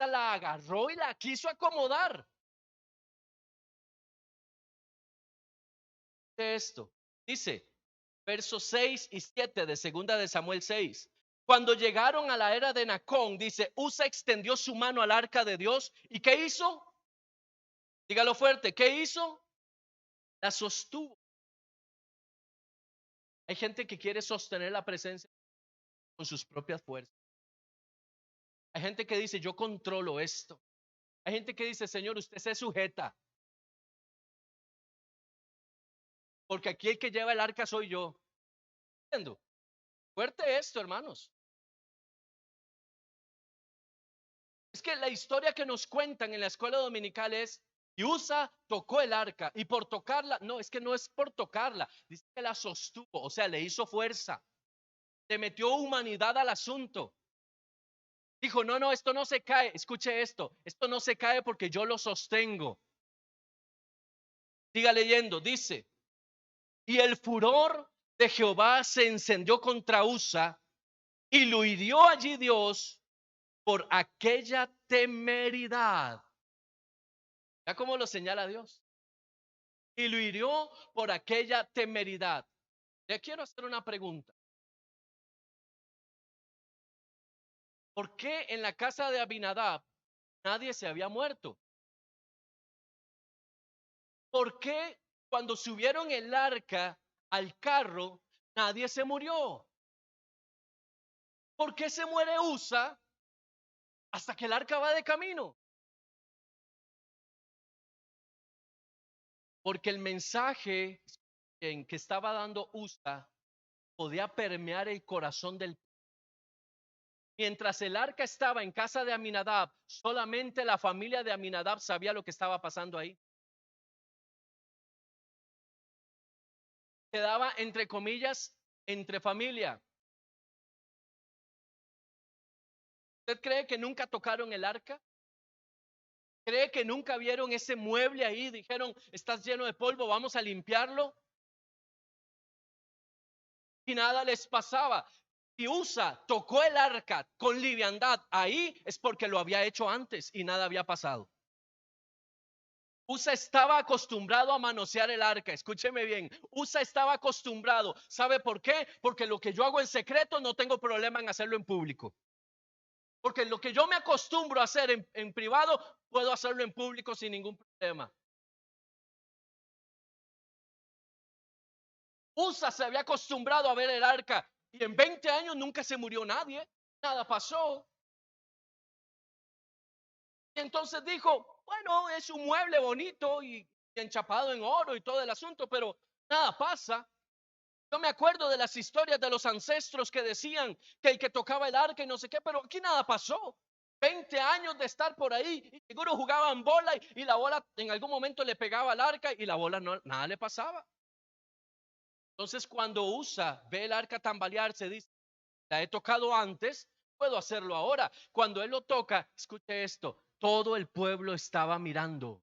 La agarró y la quiso acomodar. Esto dice versos 6 y 7 de 2 de Samuel 6. Cuando llegaron a la era de Nacón, dice, Usa extendió su mano al arca de Dios. ¿Y qué hizo? Dígalo fuerte, ¿qué hizo? La sostuvo. Hay gente que quiere sostener la presencia con sus propias fuerzas. Hay gente que dice, yo controlo esto. Hay gente que dice, Señor, usted se sujeta. Porque aquí el que lleva el arca soy yo. ¿Entiendo? Fuerte esto, hermanos. Es que la historia que nos cuentan en la escuela dominical es, y Usa tocó el arca, y por tocarla, no, es que no es por tocarla, dice que la sostuvo, o sea, le hizo fuerza, le metió humanidad al asunto. Dijo, no, no, esto no se cae, escuche esto no se cae porque yo lo sostengo. Siga leyendo, dice, y el furor de Jehová se encendió contra Usa, y lo hirió allí Dios por aquella temeridad. ¿Ya cómo lo señala Dios? Y lo hirió por aquella temeridad. Le quiero hacer una pregunta. ¿Por qué en la casa de Abinadab nadie se había muerto? ¿Por qué cuando subieron el arca al carro nadie se murió? ¿Por qué se muere Usa hasta que el arca va de camino? Porque el mensaje en que estaba dando Usa podía permear el corazón del pueblo. Mientras el arca estaba en casa de Aminadab, solamente la familia de Aminadab sabía lo que estaba pasando ahí. Quedaba entre comillas, entre familia. ¿Usted cree que nunca tocaron el arca? ¿Cree que nunca vieron ese mueble ahí? Dijeron, estás lleno de polvo, vamos a limpiarlo. Y nada les pasaba. Y Usa tocó el arca con liviandad ahí es porque lo había hecho antes y nada había pasado. Usa estaba acostumbrado a manosear el arca. Escúcheme bien. Usa estaba acostumbrado. ¿Sabe por qué? Porque lo que yo hago en secreto no tengo problema en hacerlo en público. Porque lo que yo me acostumbro a hacer en privado, puedo hacerlo en público sin ningún problema. Usa se había acostumbrado a ver el arca y en 20 años nunca se murió nadie, nada pasó. Y entonces dijo, bueno, es un mueble bonito y enchapado en oro y todo el asunto, pero nada pasa. Yo me acuerdo de las historias de los ancestros que decían que el que tocaba el arca y no sé qué, pero aquí nada pasó. 20 años de estar por ahí y seguro jugaban bola y la bola en algún momento le pegaba al arca y la bola no, nada le pasaba. Entonces cuando Usa ve el arca tambalearse, dice, la he tocado antes, puedo hacerlo ahora. Cuando él lo toca, escuche esto, todo el pueblo estaba mirando.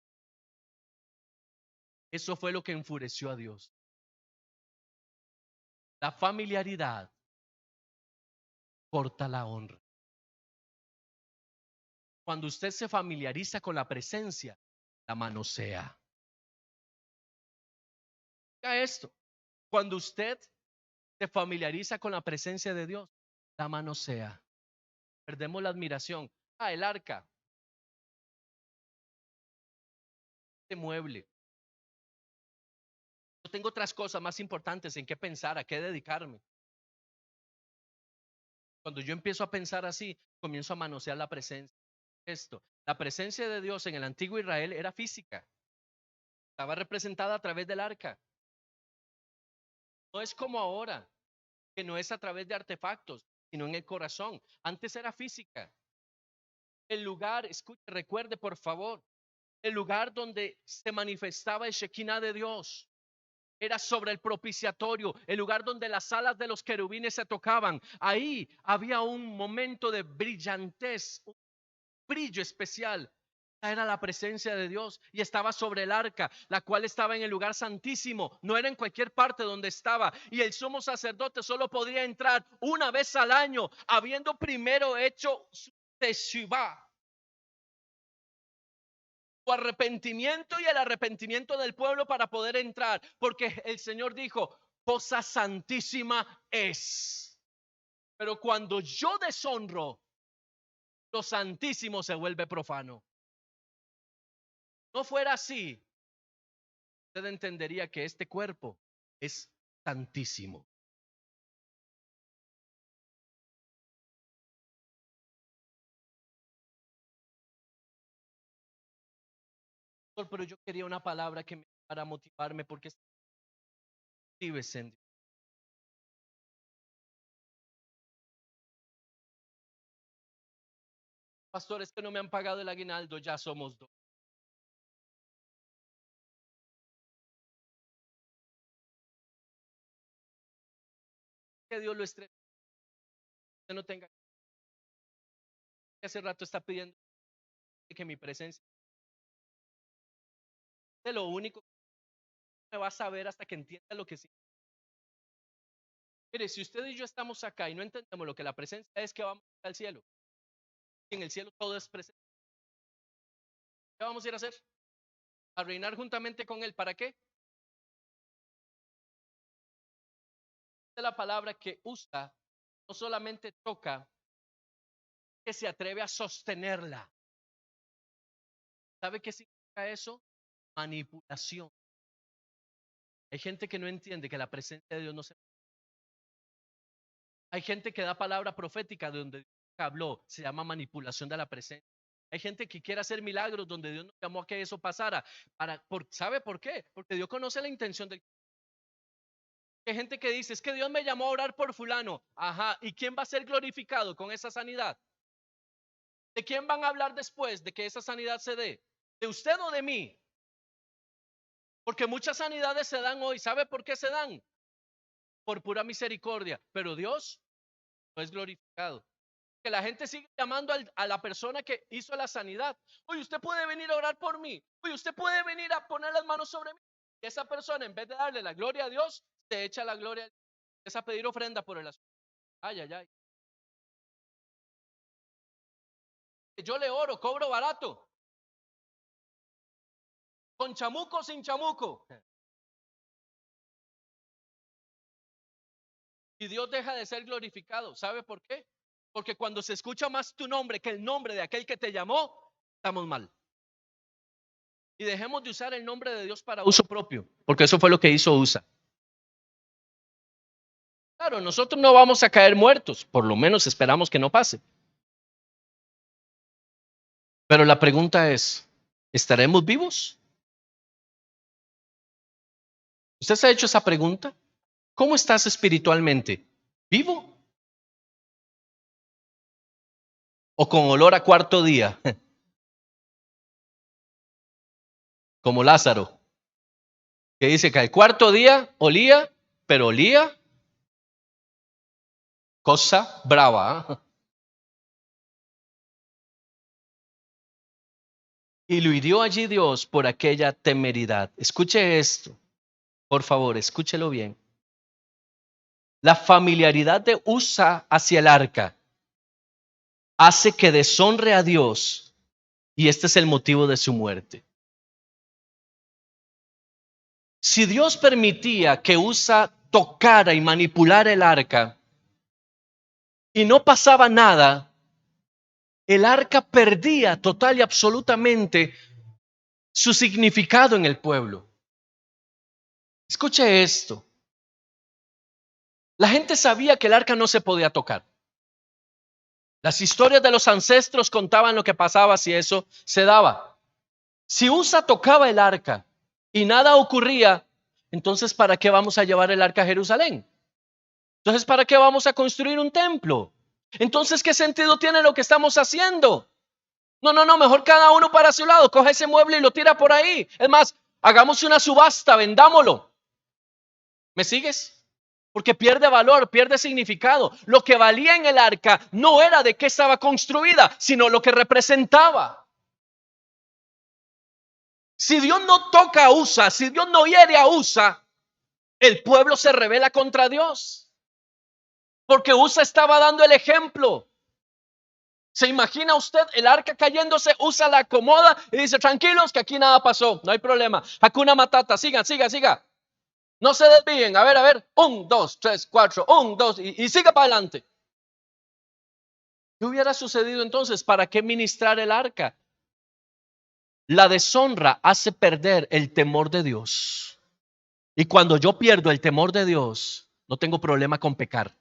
Eso fue lo que enfureció a Dios. La familiaridad corta la honra. Cuando usted se familiariza con la presencia, la manosea. Oiga esto, cuando usted se familiariza con la presencia de Dios, la manosea. Perdemos la admiración. El arca, este mueble. Yo tengo otras cosas más importantes en qué pensar, a qué dedicarme. Cuando yo empiezo a pensar así, comienzo a manosear la presencia. La presencia de Dios en el antiguo Israel era física. Estaba representada a través del arca. No es como ahora, que no es a través de artefactos, sino en el corazón. Antes era física. El lugar, escuche, recuerde por favor, el lugar donde se manifestaba el Shekinah de Dios era sobre el propiciatorio, el lugar donde las alas de los querubines se tocaban. Ahí había un momento de brillantez, un brillo especial. Era la presencia de Dios y estaba sobre el arca, la cual estaba en el lugar santísimo, no era en cualquier parte donde estaba, y el sumo sacerdote solo podía entrar una vez al año, habiendo primero hecho su teshuvah, su arrepentimiento y el arrepentimiento del pueblo para poder entrar, porque el Señor dijo, cosa santísima es. Pero cuando yo deshonro, lo santísimo se vuelve profano. No fuera así, usted entendería que este cuerpo es santísimo. Pero yo quería una palabra que me para motivarme porque vives en Dios. Pastor, es que no me han pagado el aguinaldo, ya somos dos. Que Dios lo estrese. Usted no tenga. Hace rato está pidiendo que mi presencia. De lo único que me va a saber hasta que entienda lo que sí. Mire, si usted y yo estamos acá y no entendemos lo que la presencia es, que vamos al cielo. En el cielo todo es presente. ¿Qué vamos a ir a hacer? A reinar juntamente con Él. ¿Para qué? De la palabra que usa, no solamente toca, que se atreve a sostenerla. ¿Sabe qué significa eso? Manipulación. Hay gente que no entiende que la presencia de Dios no se... Hay gente que da palabra profética de donde Dios habló, se llama manipulación de la presencia. Hay gente que quiere hacer milagros donde Dios nos llamó a que eso pasara. ¿Sabe por qué? Porque Dios conoce la intención del... Hay gente que dice, es que Dios me llamó a orar por fulano. Ajá, ¿y quién va a ser glorificado con esa sanidad? ¿De quién van a hablar después de que esa sanidad se dé? ¿De usted o de mí? Porque muchas sanidades se dan hoy. ¿Sabe por qué se dan? Por pura misericordia. Pero Dios no es glorificado. Que la gente sigue llamando a la persona que hizo la sanidad. Oye, usted puede venir a orar por mí. Oye, usted puede venir a poner las manos sobre mí. Y esa persona, en vez de darle la gloria a Dios, se echa la gloria a Dios. Es a pedir ofrenda por el asunto. Ay, ay, ay. Yo le oro, cobro barato. Con chamuco, sin chamuco. Y Dios deja de ser glorificado. ¿Sabe por qué? Porque cuando se escucha más tu nombre que el nombre de aquel que te llamó, estamos mal. Y dejemos de usar el nombre de Dios para uso propio, porque eso fue lo que hizo Usa. Claro, nosotros no vamos a caer muertos, por lo menos esperamos que no pase. Pero la pregunta es, ¿estaremos vivos? ¿Usted se ha hecho esa pregunta? ¿Cómo estás espiritualmente? ¿Vivo? ¿O con olor a cuarto día? Como Lázaro, que dice que al cuarto día olía, pero olía cosa brava. ¿Eh? Y lo hirió allí Dios por aquella temeridad. Escuche esto, por favor, escúchelo bien. La familiaridad de Usa hacia el arca hace que deshonre a Dios, y este es el motivo de su muerte. Si Dios permitía que Usa tocara y manipulara el arca y no pasaba nada, el arca perdía total y absolutamente su significado en el pueblo. Escuche esto. La gente sabía que el arca no se podía tocar. Las historias de los ancestros contaban lo que pasaba si eso se daba. Si Usa tocaba el arca y nada ocurría, entonces ¿para qué vamos a llevar el arca a Jerusalén? Entonces ¿para qué vamos a construir un templo? Entonces ¿qué sentido tiene lo que estamos haciendo? No, mejor cada uno para su lado, coge ese mueble y lo tira por ahí. Es más, hagamos una subasta, vendámoslo. ¿Me sigues? Porque pierde valor, pierde significado. Lo que valía en el arca no era de qué estaba construida, sino lo que representaba. Si Dios no toca a Usa, si Dios no hiere a Usa, el pueblo se rebela contra Dios. Porque Usa estaba dando el ejemplo. ¿Se imagina usted el arca cayéndose? Usa la acomoda y dice, tranquilos que aquí nada pasó, no hay problema. Hakuna Matata, siga. No se desvíen, a ver, 1, 2, 3, 4, 1, 2 y siga para adelante. ¿Qué hubiera sucedido entonces? ¿Para qué ministrar el arca? La deshonra hace perder el temor de Dios. Y cuando yo pierdo el temor de Dios, no tengo problema con pecar.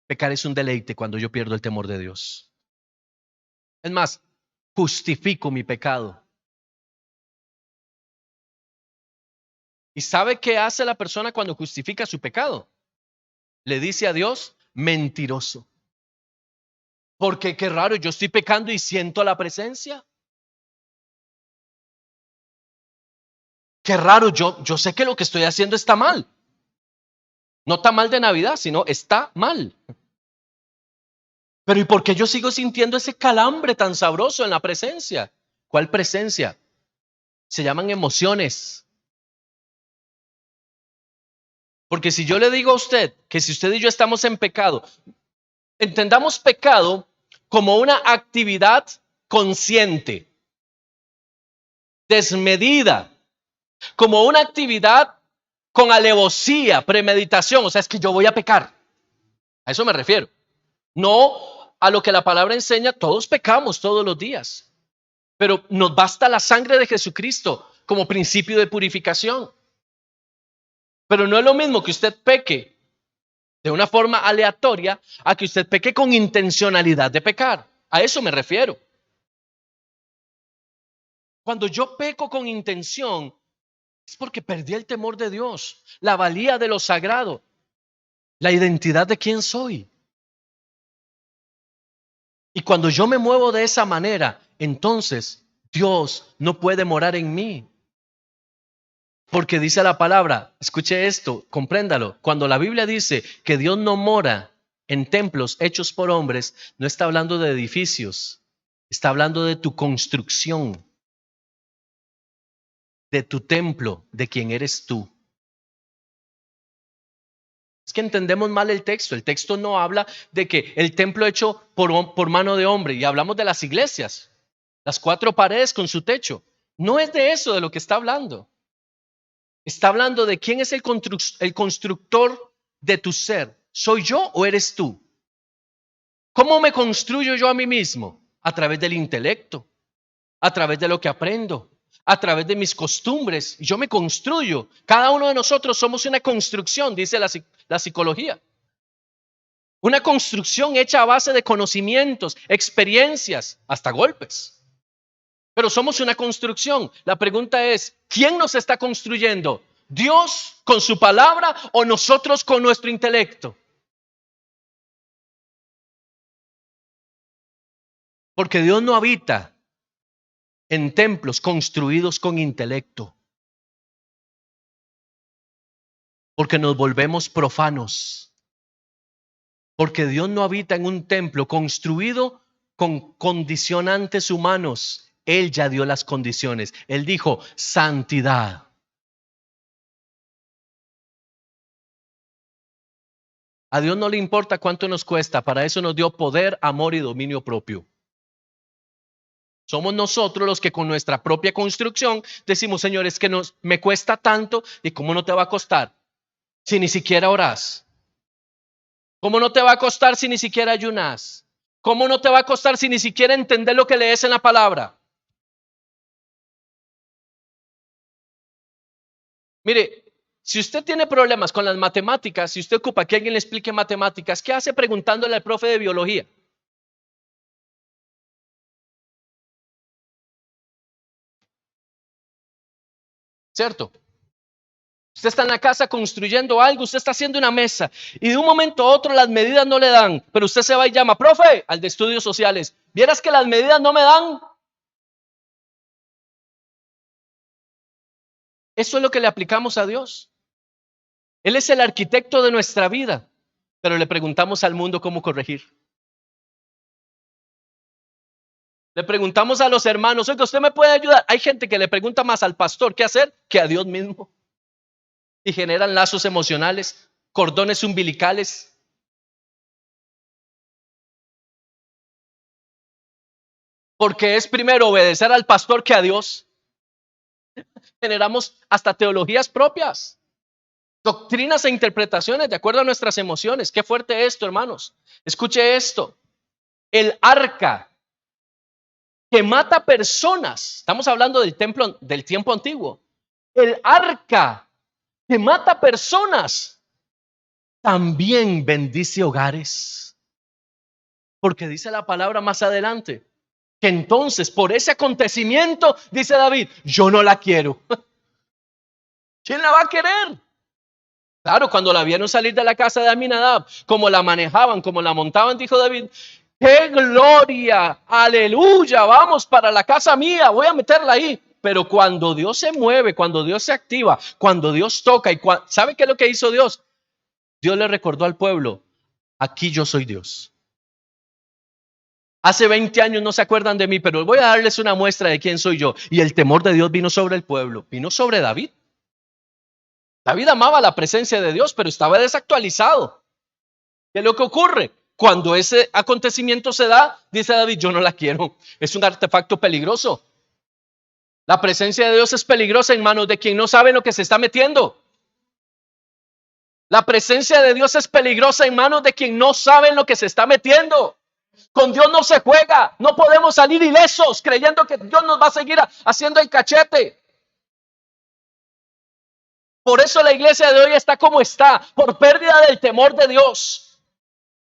Pecar es un deleite cuando yo pierdo el temor de Dios. Es más, justifico mi pecado. ¿Y sabe qué hace la persona cuando justifica su pecado? Le dice a Dios, mentiroso. Porque qué raro, yo estoy pecando y siento la presencia. Qué raro, yo sé que lo que estoy haciendo está mal. No está mal de Navidad, sino está mal. Pero ¿y por qué yo sigo sintiendo ese calambre tan sabroso en la presencia? ¿Cuál presencia? Se llaman emociones. Porque si yo le digo a usted que si usted y yo estamos en pecado, entendamos pecado como una actividad consciente, desmedida, como una actividad con alevosía, premeditación. O sea, es que yo voy a pecar. A eso me refiero. No a lo que la palabra enseña, todos pecamos todos los días. Pero nos basta la sangre de Jesucristo como principio de purificación. Pero no es lo mismo que usted peque de una forma aleatoria a que usted peque con intencionalidad de pecar. A eso me refiero. Cuando yo peco con intención, es porque perdí el temor de Dios, la valía de lo sagrado, la identidad de quién soy. Y cuando yo me muevo de esa manera, entonces Dios no puede morar en mí. Porque dice la palabra, escuche esto, compréndalo. Cuando la Biblia dice que Dios no mora en templos hechos por hombres, no está hablando de edificios, está hablando de tu construcción, de tu templo, de quién eres tú. Es que entendemos mal el texto. El texto no habla de que el templo hecho por mano de hombre, y hablamos de las iglesias, las 4 paredes con su techo. No es de eso de lo que está hablando. Está hablando de quién es el constructor de tu ser. ¿Soy yo o eres tú? ¿Cómo me construyo yo a mí mismo? A través del intelecto, a través de lo que aprendo, a través de mis costumbres. Yo me construyo. Cada uno de nosotros somos una construcción, dice la psicología. Una construcción hecha a base de conocimientos, experiencias, hasta golpes. Pero somos una construcción. La pregunta es, ¿quién nos está construyendo? ¿Dios con su palabra o nosotros con nuestro intelecto? Porque Dios no habita en templos construidos con intelecto. Porque nos volvemos profanos. Porque Dios no habita en un templo construido con condicionantes humanos. Él ya dio las condiciones. Él dijo, santidad. A Dios no le importa cuánto nos cuesta. Para eso nos dio poder, amor y dominio propio. Somos nosotros los que con nuestra propia construcción decimos, Señor, es que me cuesta tanto. ¿Y cómo no te va a costar si ni siquiera orás? ¿Cómo no te va a costar si ni siquiera ayunas? ¿Cómo no te va a costar si ni siquiera entender lo que lees en la palabra? Mire, si usted tiene problemas con las matemáticas, si usted ocupa que alguien le explique matemáticas, ¿qué hace preguntándole al profe de biología? ¿Cierto? Usted está en la casa construyendo algo, usted está haciendo una mesa y de un momento a otro las medidas no le dan, pero usted se va y llama, profe, al de estudios sociales, ¿vieras que las medidas no me dan? Eso es lo que le aplicamos a Dios. Él es el arquitecto de nuestra vida, pero le preguntamos al mundo cómo corregir. Le preguntamos a los hermanos, oiga, ¿usted me puede ayudar? Hay gente que le pregunta más al pastor qué hacer que a Dios mismo. Y generan lazos emocionales, cordones umbilicales. Porque es primero obedecer al pastor que a Dios. Generamos hasta teologías propias, doctrinas e interpretaciones de acuerdo a nuestras emociones. Qué fuerte esto, hermanos. Escuche esto. el arca que mata personas. Estamos hablando del templo del tiempo antiguo. El arca que mata personas también bendice hogares. Porque dice la palabra más adelante que entonces por ese acontecimiento, dice David, yo no la quiero. ¿Quién la va a querer? Claro, cuando la vieron salir de la casa de Aminadab, como la manejaban, como la montaban, dijo David, ¡qué gloria! ¡Aleluya! Vamos para la casa mía, voy a meterla ahí. Pero cuando Dios se mueve, cuando Dios se activa, cuando Dios toca, ¿sabe qué es lo que hizo Dios? Dios le recordó al pueblo, aquí yo soy Dios. Hace 20 años no se acuerdan de mí, pero voy a darles una muestra de quién soy yo. Y el temor de Dios vino sobre el pueblo, vino sobre David. David amaba la presencia de Dios, pero estaba desactualizado. ¿Qué es lo que ocurre? Cuando ese acontecimiento se da, dice David, yo no la quiero. Es un artefacto peligroso. La presencia de Dios es peligrosa en manos de quien no sabe lo que se está metiendo. La presencia de Dios es peligrosa en manos de quien no sabe lo que se está metiendo. Con Dios no se juega. No podemos salir ilesos creyendo que Dios nos va a seguir haciendo el cachete. Por eso la iglesia de hoy está como está, por pérdida del temor de Dios.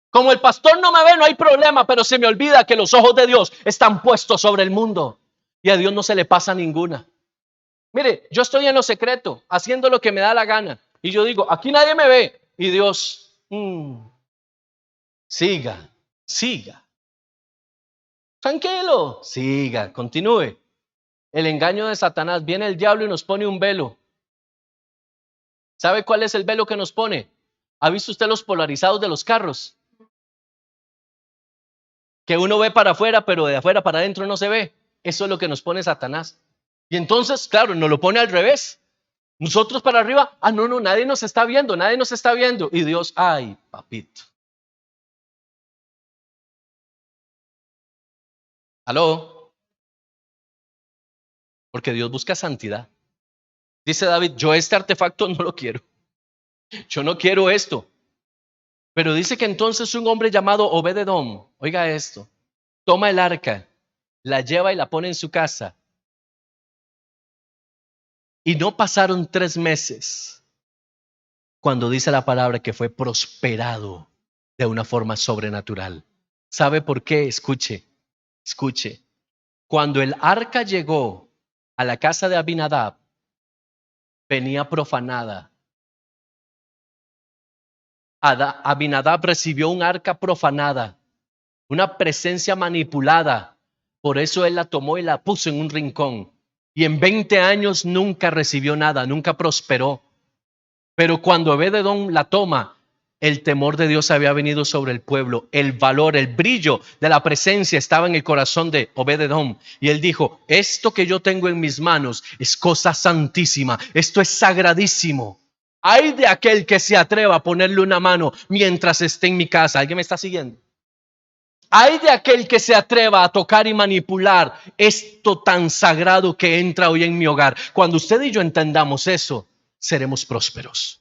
Como el pastor no me ve, no hay problema, pero se me olvida que los ojos de Dios están puestos sobre el mundo y a Dios no se le pasa ninguna. Mire, yo estoy en lo secreto, haciendo lo que me da la gana y yo digo, aquí nadie me ve y Dios, siga, tranquilo, siga, continúe. El engaño de Satanás, viene el diablo y nos pone un velo. ¿Sabe cuál es el velo que nos pone? ¿Ha visto usted los polarizados de los carros? Que uno ve para afuera, pero de afuera para adentro no se ve. Eso es lo que nos pone Satanás. Y entonces, claro, nos lo pone al revés. Nosotros para arriba, no, nadie nos está viendo, nadie nos está viendo. Y Dios, ay, papito. ¿Aló? Porque Dios busca santidad. Dice David, yo este artefacto no lo quiero. Yo no quiero esto. Pero dice que entonces un hombre llamado Obed-edom, oiga esto, toma el arca, la lleva y la pone en su casa. Y no pasaron 3 meses cuando dice la palabra que fue prosperado de una forma sobrenatural. ¿Sabe por qué? Escuche. Cuando el arca llegó a la casa de Abinadab, venía profanada. Abinadab recibió un arca profanada, una presencia manipulada. Por eso él la tomó y la puso en un rincón. Y en 20 años nunca recibió nada, nunca prosperó. Pero cuando Obed-edom la toma, el temor de Dios había venido sobre el pueblo. El valor, el brillo de la presencia estaba en el corazón de Obed-edom. Y él dijo, esto que yo tengo en mis manos es cosa santísima. Esto es sagradísimo. Ay de aquel que se atreva a ponerle una mano mientras esté en mi casa. ¿Alguien me está siguiendo? Ay de aquel que se atreva a tocar y manipular esto tan sagrado que entra hoy en mi hogar. Cuando usted y yo entendamos eso, seremos prósperos.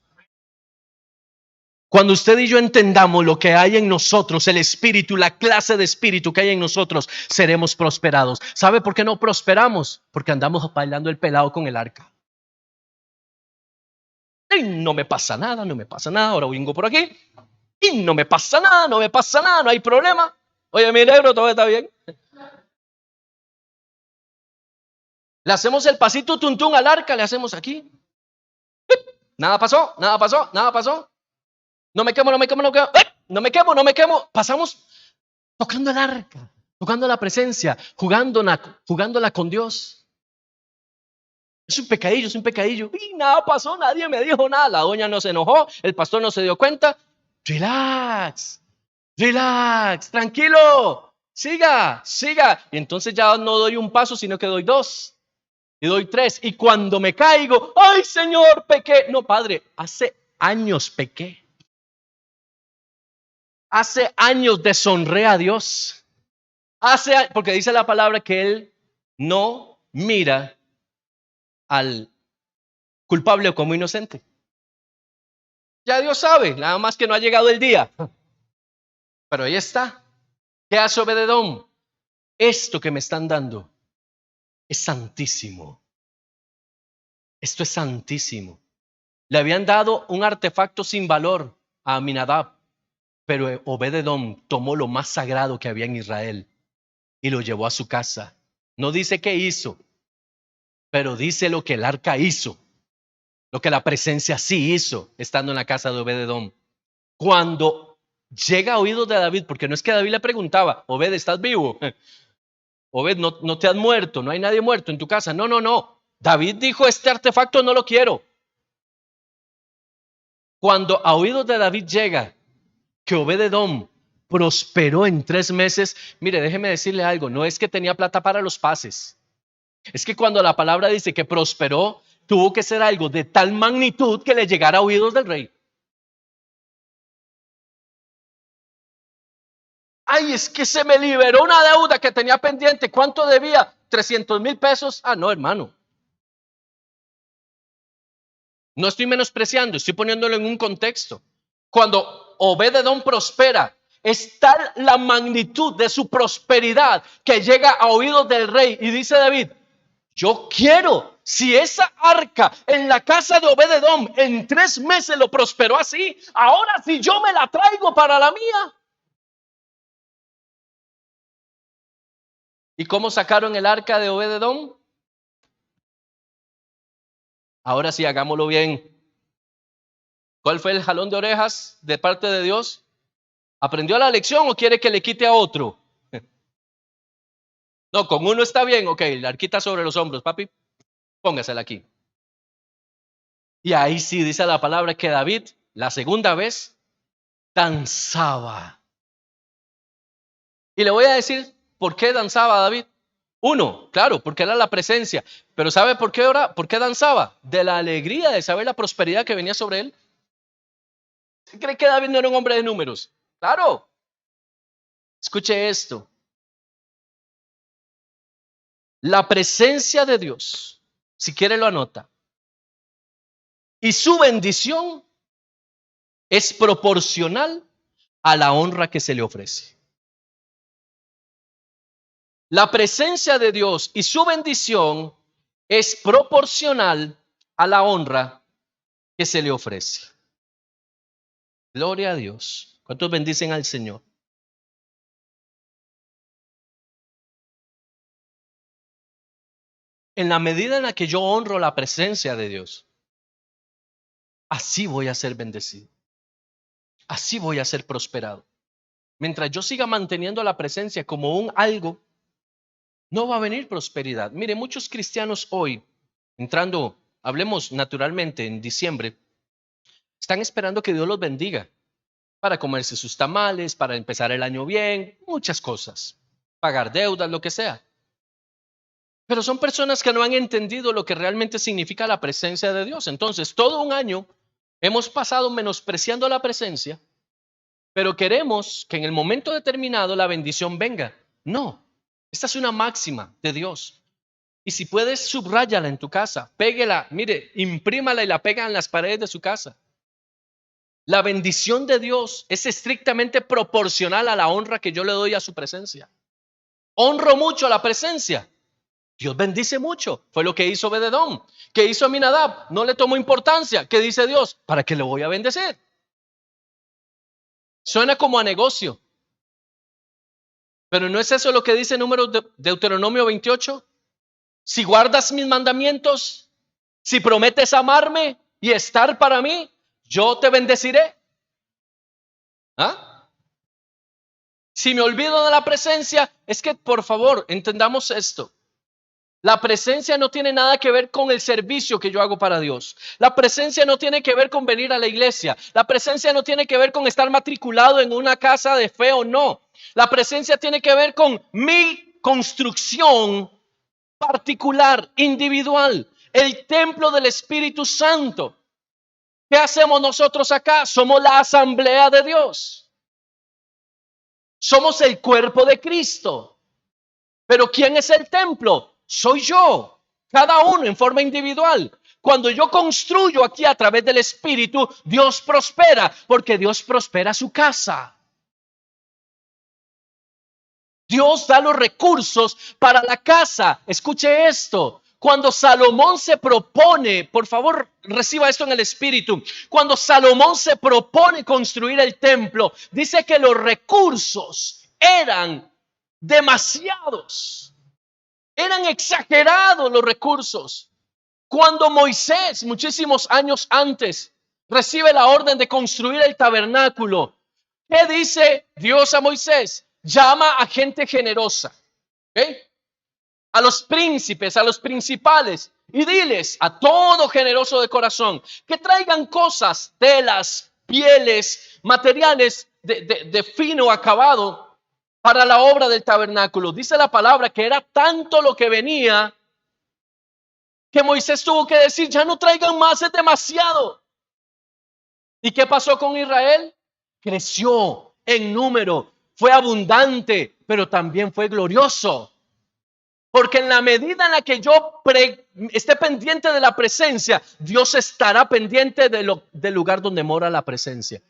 Cuando usted y yo entendamos lo que hay en nosotros, el espíritu, la clase de espíritu que hay en nosotros, seremos prosperados. ¿Sabe por qué no prosperamos? Porque andamos bailando el pelado con el arca. Y no me pasa nada, ahora vengo por aquí. Y no me pasa nada, no hay problema. Oye, mi negro, todo está bien. Le hacemos el pasito tuntún al arca, le hacemos aquí. Nada pasó. No me quemo. No me quemo. Pasamos tocando el arca, tocando la presencia, jugándola con Dios. Es un pecadillo. Y nada pasó, nadie me dijo nada. La doña no se enojó, el pastor no se dio cuenta. Relax, tranquilo. Siga. Y entonces ya no doy un paso, sino que doy 2. Y doy 3. Y cuando me caigo, ¡ay, Señor, pequé! No, Padre, hace años pequé. Hace años deshonré a Dios. Porque dice la palabra que Él no mira al culpable como inocente. Ya Dios sabe, nada más que no ha llegado el día. Pero ahí está. ¿Qué hace Obed-edom? Esto que me están dando es santísimo. Esto es santísimo. Le habían dado un artefacto sin valor a Aminadab, pero Obed-edom tomó lo más sagrado que había en Israel y lo llevó a su casa. No dice qué hizo, pero dice lo que el arca hizo, lo que la presencia sí hizo estando en la casa de Obed-edom. Cuando llega a oídos de David, porque no es que David le preguntaba, Obed, ¿estás vivo? Obed, no te has muerto, no hay nadie muerto en tu casa. No, no, no. David dijo, este artefacto no lo quiero. Cuando a oídos de David llega que Obed-edom prosperó en 3 meses, mire, déjeme decirle algo, no es que tenía plata para los pases. Es que cuando la palabra dice que prosperó, tuvo que ser algo de tal magnitud que le llegara a oídos del rey. Ay, es que se me liberó una deuda que tenía pendiente. ¿Cuánto debía? 300,000 pesos. Ah, no, hermano. No estoy menospreciando, estoy poniéndolo en un contexto. Cuando Obed-edom prospera, es tal la magnitud de su prosperidad que llega a oídos del rey y dice David, yo quiero, si esa arca en la casa de Obed-edom en 3 meses lo prosperó así, ahora si yo me la traigo para la mía. ¿Y cómo sacaron el arca de Obed-edom? Ahora sí, hagámoslo bien. ¿Cuál fue el jalón de orejas de parte de Dios? ¿Aprendió la lección o quiere que le quite a otro? No, con uno está bien, ok, la arquita sobre los hombros, papi, póngasela aquí. Y ahí sí dice la palabra que David, la segunda vez, danzaba. Y le voy a decir por qué danzaba David. Uno, claro, porque era la presencia. Pero ¿sabe por qué ahora? ¿Por qué danzaba? De la alegría de saber la prosperidad que venía sobre él. ¿Usted cree que David no era un hombre de números? Claro. Escuche esto. La presencia de Dios, si quiere lo anota, y su bendición es proporcional a la honra que se le ofrece. La presencia de Dios y su bendición es proporcional a la honra que se le ofrece. Gloria a Dios. ¿Cuántos bendicen al Señor? En la medida en la que yo honro la presencia de Dios, así voy a ser bendecido. Así voy a ser prosperado. Mientras yo siga manteniendo la presencia como un algo, no va a venir prosperidad. Mire, muchos cristianos hoy, entrando, hablemos naturalmente en diciembre, están esperando que Dios los bendiga para comerse sus tamales, para empezar el año bien, muchas cosas, pagar deudas, lo que sea. Pero son personas que no han entendido lo que realmente significa la presencia de Dios. Entonces, todo un año hemos pasado menospreciando la presencia, pero queremos que en el momento determinado la bendición venga. No, esta es una máxima de Dios. Y si puedes, subráyala en tu casa, péguela, mire, imprímala y la pega en las paredes de su casa. La bendición de Dios es estrictamente proporcional a la honra que yo le doy a su presencia. Honro mucho a la presencia. Dios bendice mucho. Fue lo que hizo Obed-edom. ¿Qué hizo Aminadab? No le tomó importancia. ¿Qué dice Dios? ¿Para qué le voy a bendecir? Suena como a negocio. Pero ¿no es eso lo que dice Deuteronomio 28? Si guardas mis mandamientos, si prometes amarme y estar para mí, yo te bendeciré. ¿Ah? Si me olvido de la presencia, es que por favor entendamos esto. La presencia no tiene nada que ver con el servicio que yo hago para Dios. La presencia no tiene que ver con venir a la iglesia. La presencia no tiene que ver con estar matriculado en una casa de fe o no. La presencia tiene que ver con mi construcción particular, individual, el templo del Espíritu Santo. ¿Qué hacemos nosotros acá? Somos la asamblea de Dios. Somos el cuerpo de Cristo. Pero ¿quién es el templo? Soy yo, cada uno en forma individual. Cuando yo construyo aquí a través del Espíritu, Dios prospera, porque Dios prospera su casa. Dios da los recursos para la casa. Escuche esto. Cuando Salomón se propone, por favor, reciba esto en el espíritu. Cuando Salomón se propone construir el templo, dice que los recursos eran demasiados. Eran exagerados los recursos. Cuando Moisés, muchísimos años antes, recibe la orden de construir el tabernáculo, ¿qué dice Dios a Moisés? Llama a gente generosa, ¿ok? A los príncipes, a los principales, y diles a todo generoso de corazón que traigan cosas, telas, pieles, materiales de fino acabado para la obra del tabernáculo. Dice la palabra que era tanto lo que venía que Moisés tuvo que decir, ya no traigan más, es demasiado. ¿Y qué pasó con Israel? Creció en número, fue abundante, pero también fue glorioso. Porque en la medida en la que yo esté pendiente de la presencia, Dios estará pendiente del lugar donde mora la presencia.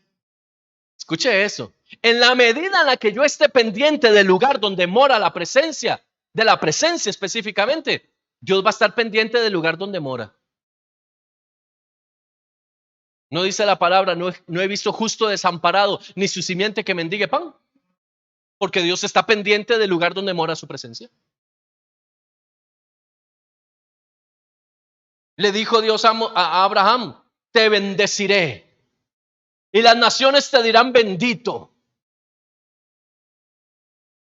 Escuche eso. En la medida en la que yo esté pendiente del lugar donde mora la presencia, de la presencia específicamente, Dios va a estar pendiente del lugar donde mora. No dice la palabra, no he visto justo desamparado, ni su simiente que mendigue pan. Porque Dios está pendiente del lugar donde mora su presencia. Le dijo Dios a Abraham, te bendeciré y las naciones te dirán bendito.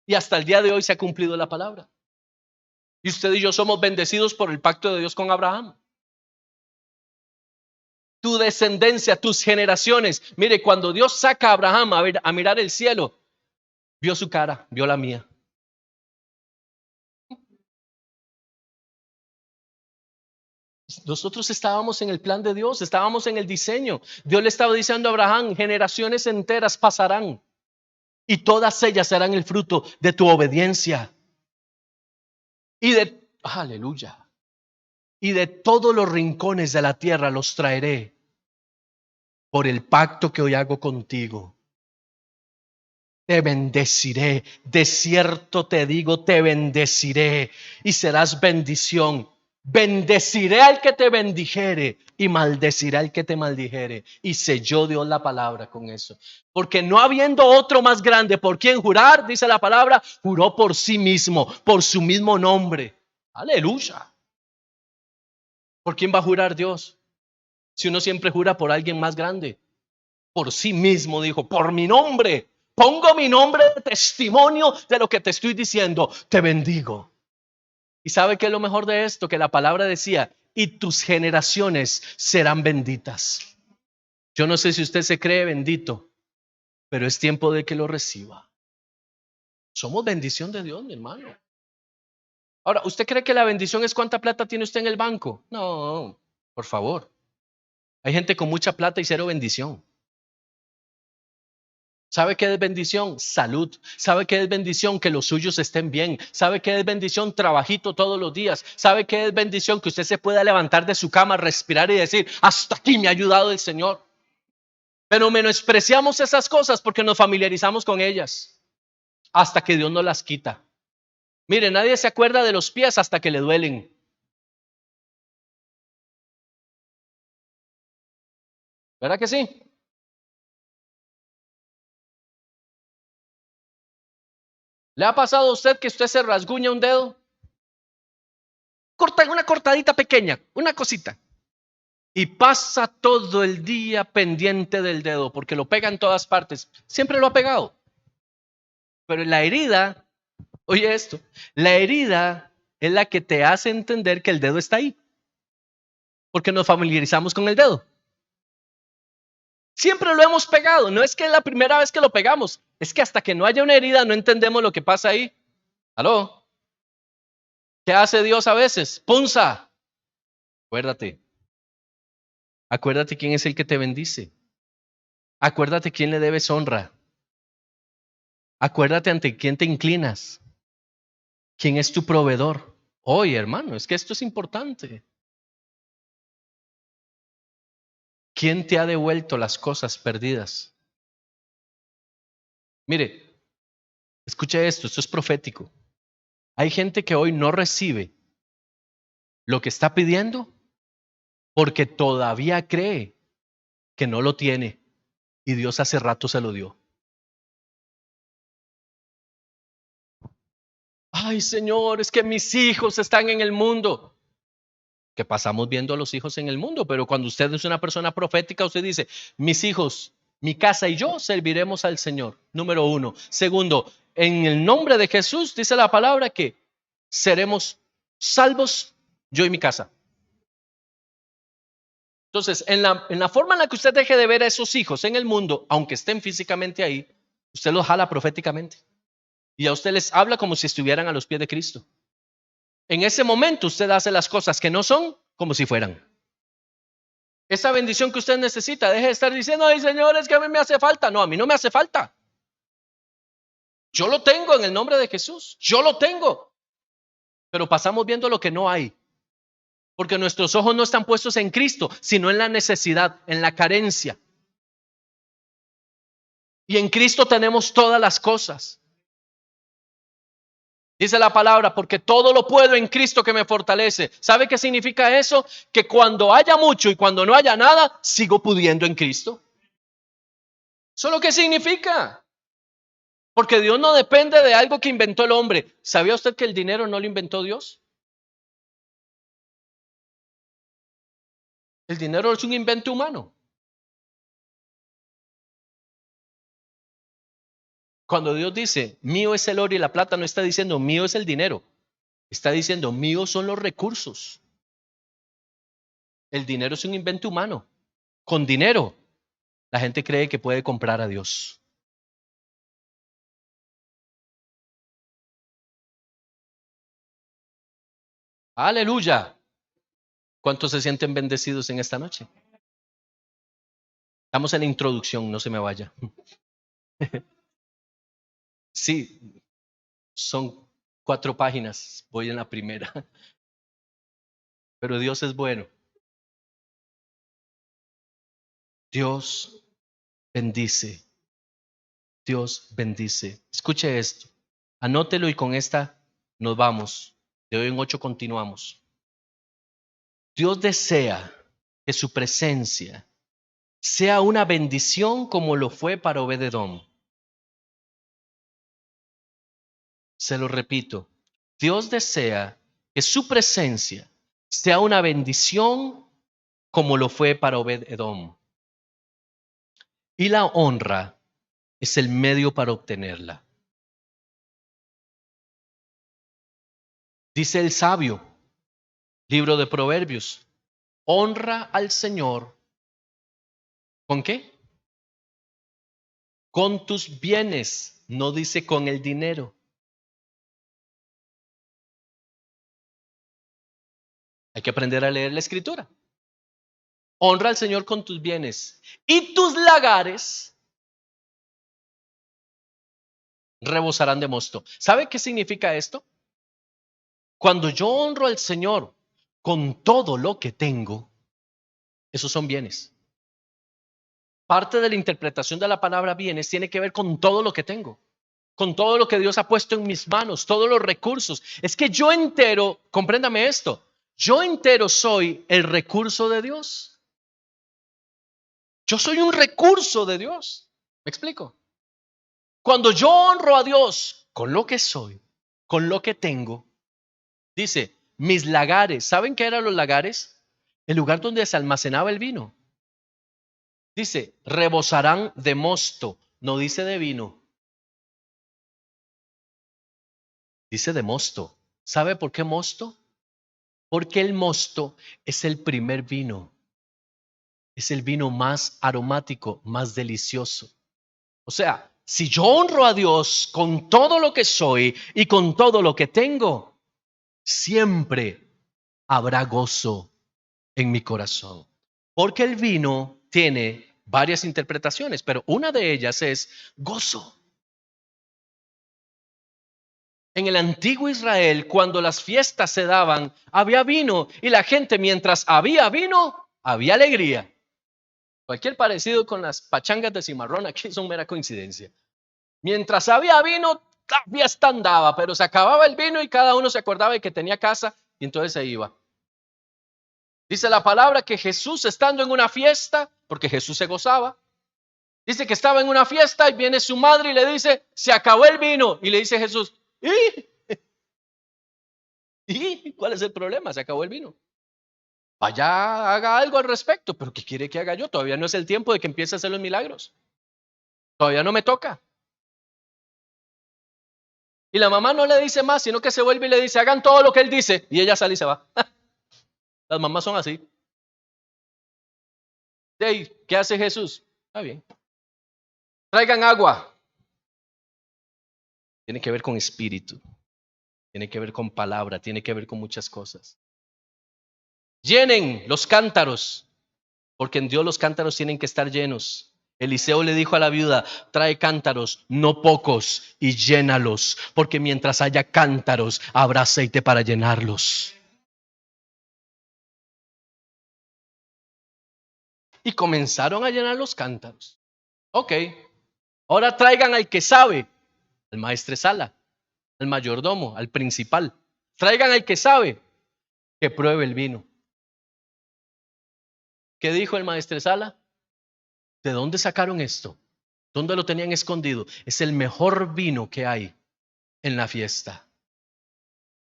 Y hasta el día de hoy se ha cumplido la palabra. Y usted y yo somos bendecidos por el pacto de Dios con Abraham. Tu descendencia, tus generaciones. Mire, cuando Dios saca a Abraham a mirar el cielo, vio su cara, vio la mía. Nosotros estábamos en el plan de Dios, estábamos en el diseño. Dios le estaba diciendo a Abraham, generaciones enteras pasarán y todas ellas serán el fruto de tu obediencia. Aleluya. Y de todos los rincones de la tierra los traeré por el pacto que hoy hago contigo. Te bendeciré, de cierto te digo, te bendeciré y serás bendición. Bendeciré al que te bendijere y maldeciré al que te maldijere. Y selló Dios la palabra con eso. Porque no habiendo otro más grande por quien jurar, dice la palabra, juró por sí mismo, por su mismo nombre. Aleluya. ¿Por quién va a jurar Dios? Si uno siempre jura por alguien más grande. Por sí mismo dijo, por mi nombre. Pongo mi nombre de testimonio de lo que te estoy diciendo. Te bendigo. ¿Y sabe qué es lo mejor de esto? Que la palabra decía, y tus generaciones serán benditas. Yo no sé si usted se cree bendito, pero es tiempo de que lo reciba. Somos bendición de Dios, mi hermano. Ahora, ¿usted cree que la bendición es cuánta plata tiene usted en el banco? No, por favor. Hay gente con mucha plata y cero bendición. ¿Sabe qué es bendición? Salud. ¿Sabe qué es bendición? Que los suyos estén bien. ¿Sabe qué es bendición? Trabajito todos los días. ¿Sabe qué es bendición? Que usted se pueda levantar de su cama, respirar y decir, hasta aquí me ha ayudado el Señor. Pero menospreciamos esas cosas porque nos familiarizamos con ellas hasta que Dios nos las quita. Mire, nadie se acuerda de los pies hasta que le duelen. ¿Verdad que sí? ¿Le ha pasado a usted que usted se rasguña un dedo? Corta, una cortadita pequeña, una cosita. Y pasa todo el día pendiente del dedo porque lo pega en todas partes. Siempre lo ha pegado. Pero la herida, oye esto, la herida es la que te hace entender que el dedo está ahí. Porque nos familiarizamos con el dedo. Siempre lo hemos pegado. No es que es la primera vez que lo pegamos. Es que hasta que no haya una herida no entendemos lo que pasa ahí. ¿Aló? ¿Qué hace Dios a veces? Punza. Acuérdate. Acuérdate quién es el que te bendice. Acuérdate quién le debes honra. Acuérdate ante quién te inclinas. ¿Quién es tu proveedor? Oye, hermano, es que esto es importante. ¿Quién te ha devuelto las cosas perdidas? Mire, Escuche esto es profético. Hay gente que hoy no recibe lo que está pidiendo porque todavía cree que no lo tiene y Dios hace rato se lo dio. Ay, Señor, es que mis hijos están en el mundo. Que pasamos viendo a los hijos en el mundo, pero cuando usted es una persona profética, usted dice, mis hijos, mi casa y yo serviremos al Señor. Número uno. Segundo, en el nombre de Jesús dice la palabra que seremos salvos yo y mi casa. Entonces, en la forma en la que usted deje de ver a esos hijos en el mundo, aunque estén físicamente ahí, usted los jala proféticamente. Y a usted les habla como si estuvieran a los pies de Cristo. En ese momento usted hace las cosas que no son como si fueran. Esa bendición que usted necesita, deje de estar diciendo, ay, Señor, es que a mí me hace falta. No, a mí no me hace falta. Yo lo tengo en el nombre de Jesús. Yo lo tengo. Pero pasamos viendo lo que no hay. Porque nuestros ojos no están puestos en Cristo, sino en la necesidad, en la carencia. Y en Cristo tenemos todas las cosas. Dice la palabra, porque todo lo puedo en Cristo que me fortalece. ¿Sabe qué significa eso? Que cuando haya mucho y cuando no haya nada, sigo pudiendo en Cristo. ¿Eso es lo que significa? Porque Dios no depende de algo que inventó el hombre. ¿Sabía usted que el dinero no lo inventó Dios? El dinero es un invento humano. Cuando Dios dice, mío es el oro y la plata, no está diciendo, mío es el dinero. Está diciendo, mío son los recursos. El dinero es un invento humano. Con dinero, la gente cree que puede comprar a Dios. Aleluya. ¿Cuántos se sienten bendecidos en esta noche? Estamos en la introducción, no se me vaya. Sí, son 4 páginas, voy en la primera. Pero Dios es bueno. Dios bendice. Dios bendice. Escuche esto. Anótelo y con esta nos vamos. De hoy en 8 continuamos. Dios desea que su presencia sea una bendición como lo fue para Obed-Edom. Se lo repito. Dios desea que su presencia sea una bendición como lo fue para Obed-Edom. Y la honra es el medio para obtenerla. Dice el sabio, libro de Proverbios, honra al Señor. ¿Con qué? Con tus bienes, no dice con el dinero. Hay que aprender a leer la escritura. Honra al Señor con tus bienes y tus lagares rebosarán de mosto. ¿Sabe qué significa esto? Cuando yo honro al Señor con todo lo que tengo, esos son bienes. Parte de la interpretación de la palabra bienes tiene que ver con todo lo que tengo, con todo lo que Dios ha puesto en mis manos, todos los recursos. Es que yo entero, compréndame esto, yo entero soy el recurso de Dios. Yo soy un recurso de Dios. ¿Me explico? Cuando yo honro a Dios con lo que soy, con lo que tengo, dice, mis lagares, ¿saben qué eran los lagares? El lugar donde se almacenaba el vino. Dice, rebosarán de mosto, no dice de vino. Dice de mosto. ¿Sabe por qué mosto? Porque el mosto es el primer vino. Es el vino más aromático, más delicioso. O sea, si yo honro a Dios con todo lo que soy y con todo lo que tengo, siempre habrá gozo en mi corazón. Porque el vino tiene varias interpretaciones, pero una de ellas es gozo. En el antiguo Israel, cuando las fiestas se daban, había vino y la gente, mientras había vino, había alegría. Cualquier parecido con las pachangas de cimarrón aquí son mera coincidencia. Mientras había vino, la fiesta andaba, pero se acababa el vino y cada uno se acordaba de que tenía casa y entonces se iba. Dice la palabra que Jesús, estando en una fiesta, porque Jesús se gozaba, dice que estaba en una fiesta y viene su madre y le dice, se acabó el vino. Y le dice Jesús, ¿y cuál es el problema? Se acabó el vino. Vaya, haga algo al respecto. ¿Pero qué quiere que haga yo? Todavía no es el tiempo de que empiece a hacer los milagros. Todavía no me toca. Y la mamá no le dice más, sino que se vuelve y le dice, hagan todo lo que él dice. Y ella sale y se va. Las mamás son así. Hey, ¿qué hace Jesús? Está bien. Traigan agua. Tiene que ver con espíritu. Tiene que ver con palabra. Tiene que ver con muchas cosas. Llenen los cántaros. Porque en Dios los cántaros tienen que estar llenos. Eliseo le dijo a la viuda, trae cántaros, no pocos, y llénalos, porque mientras haya cántaros, habrá aceite para llenarlos. Y comenzaron a llenar los cántaros. Ok, ahora traigan al que sabe, al maestresala, al mayordomo, al principal. Traigan al que sabe, que pruebe el vino. ¿Qué dijo el maestresala? ¿De dónde sacaron esto? ¿Dónde lo tenían escondido? Es el mejor vino que hay en la fiesta.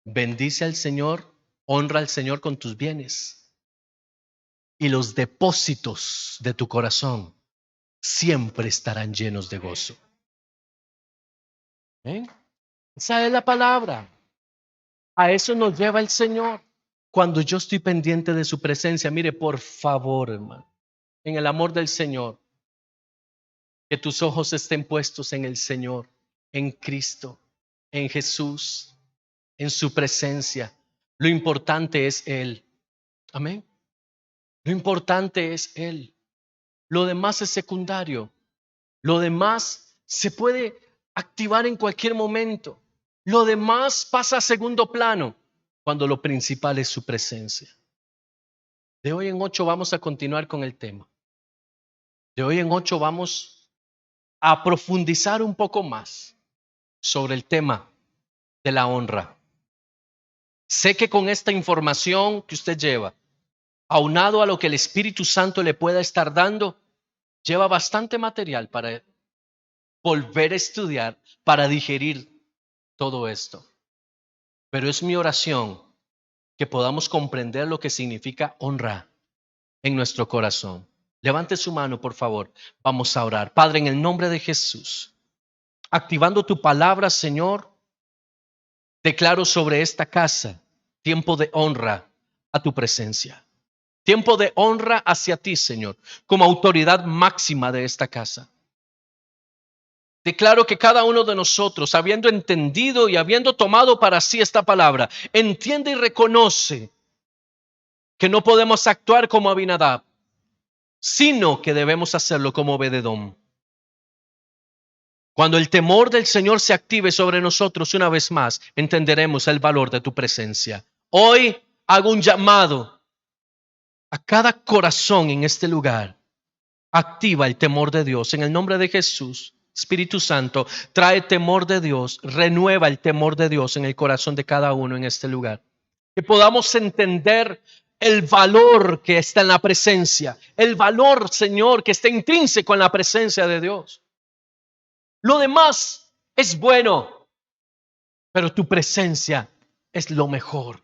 Bendice al Señor, honra al Señor con tus bienes. Y los depósitos de tu corazón siempre estarán llenos de gozo. ¿Eh? Esa es la palabra. A eso nos lleva el Señor. Cuando yo estoy pendiente de su presencia, mire, por favor, hermano, en el amor del Señor, que tus ojos estén puestos en el Señor, en Cristo, en Jesús, en su presencia. Lo importante es Él. Amén. Lo importante es Él. Lo demás es secundario. Lo demás se puede activar en cualquier momento. Lo demás pasa a segundo plano cuando lo principal es su presencia. De hoy en 8 vamos a continuar con el tema. De hoy en 8 vamos a profundizar un poco más sobre el tema de la honra. Sé que con esta información que usted lleva, aunado a lo que el Espíritu Santo le pueda estar dando, lleva bastante material para volver a estudiar, para digerir todo esto. Pero es mi oración que podamos comprender lo que significa honra en nuestro corazón. Levante su mano, por favor. Vamos a orar. Padre, en el nombre de Jesús, activando tu palabra, Señor, declaro sobre esta casa tiempo de honra a tu presencia. Tiempo de honra hacia ti, Señor, como autoridad máxima de esta casa. Declaro que cada uno de nosotros, habiendo entendido y habiendo tomado para sí esta palabra, entiende y reconoce que no podemos actuar como Abinadab, sino que debemos hacerlo como Obed-Edom. Cuando el temor del Señor se active sobre nosotros una vez más, entenderemos el valor de tu presencia. Hoy hago un llamado a cada corazón en este lugar. Activa el temor de Dios en el nombre de Jesús. Espíritu Santo, trae temor de Dios, renueva el temor de Dios en el corazón de cada uno en este lugar. Que podamos entender el valor que está en la presencia, el valor, Señor, que está intrínseco en la presencia de Dios. Lo demás es bueno, pero tu presencia es lo mejor.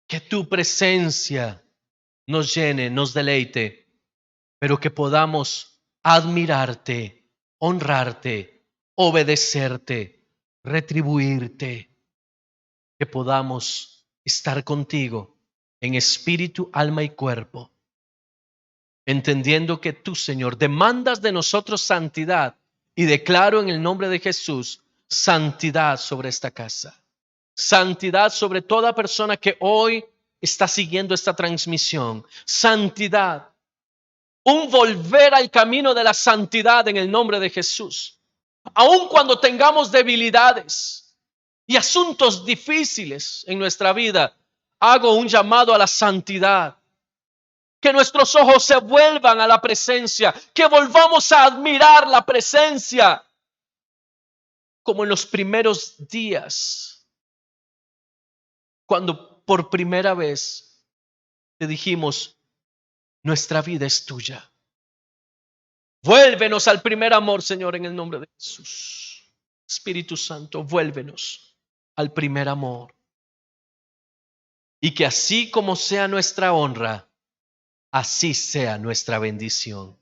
Que tu presencia nos llene, nos deleite, pero que podamos admirarte, honrarte, obedecerte, retribuirte, que podamos estar contigo en espíritu, alma y cuerpo, entendiendo que tú, Señor, demandas de nosotros santidad, y declaro en el nombre de Jesús santidad sobre esta casa, santidad sobre toda persona que hoy está siguiendo esta transmisión, santidad. Un volver al camino de la santidad en el nombre de Jesús. Aun cuando tengamos debilidades y asuntos difíciles en nuestra vida, hago un llamado a la santidad. Que nuestros ojos se vuelvan a la presencia, que volvamos a admirar la presencia como en los primeros días, cuando por primera vez te dijimos, nuestra vida es tuya. Vuélvenos al primer amor, Señor, en el nombre de Jesús. Espíritu Santo, vuélvenos al primer amor. Y que así como sea nuestra honra, así sea nuestra bendición.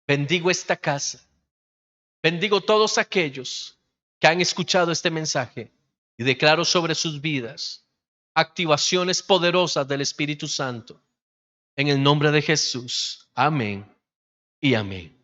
Bendigo esta casa. Bendigo todos aquellos que han escuchado este mensaje y declaro sobre sus vidas activaciones poderosas del Espíritu Santo. En el nombre de Jesús. Amén y amén.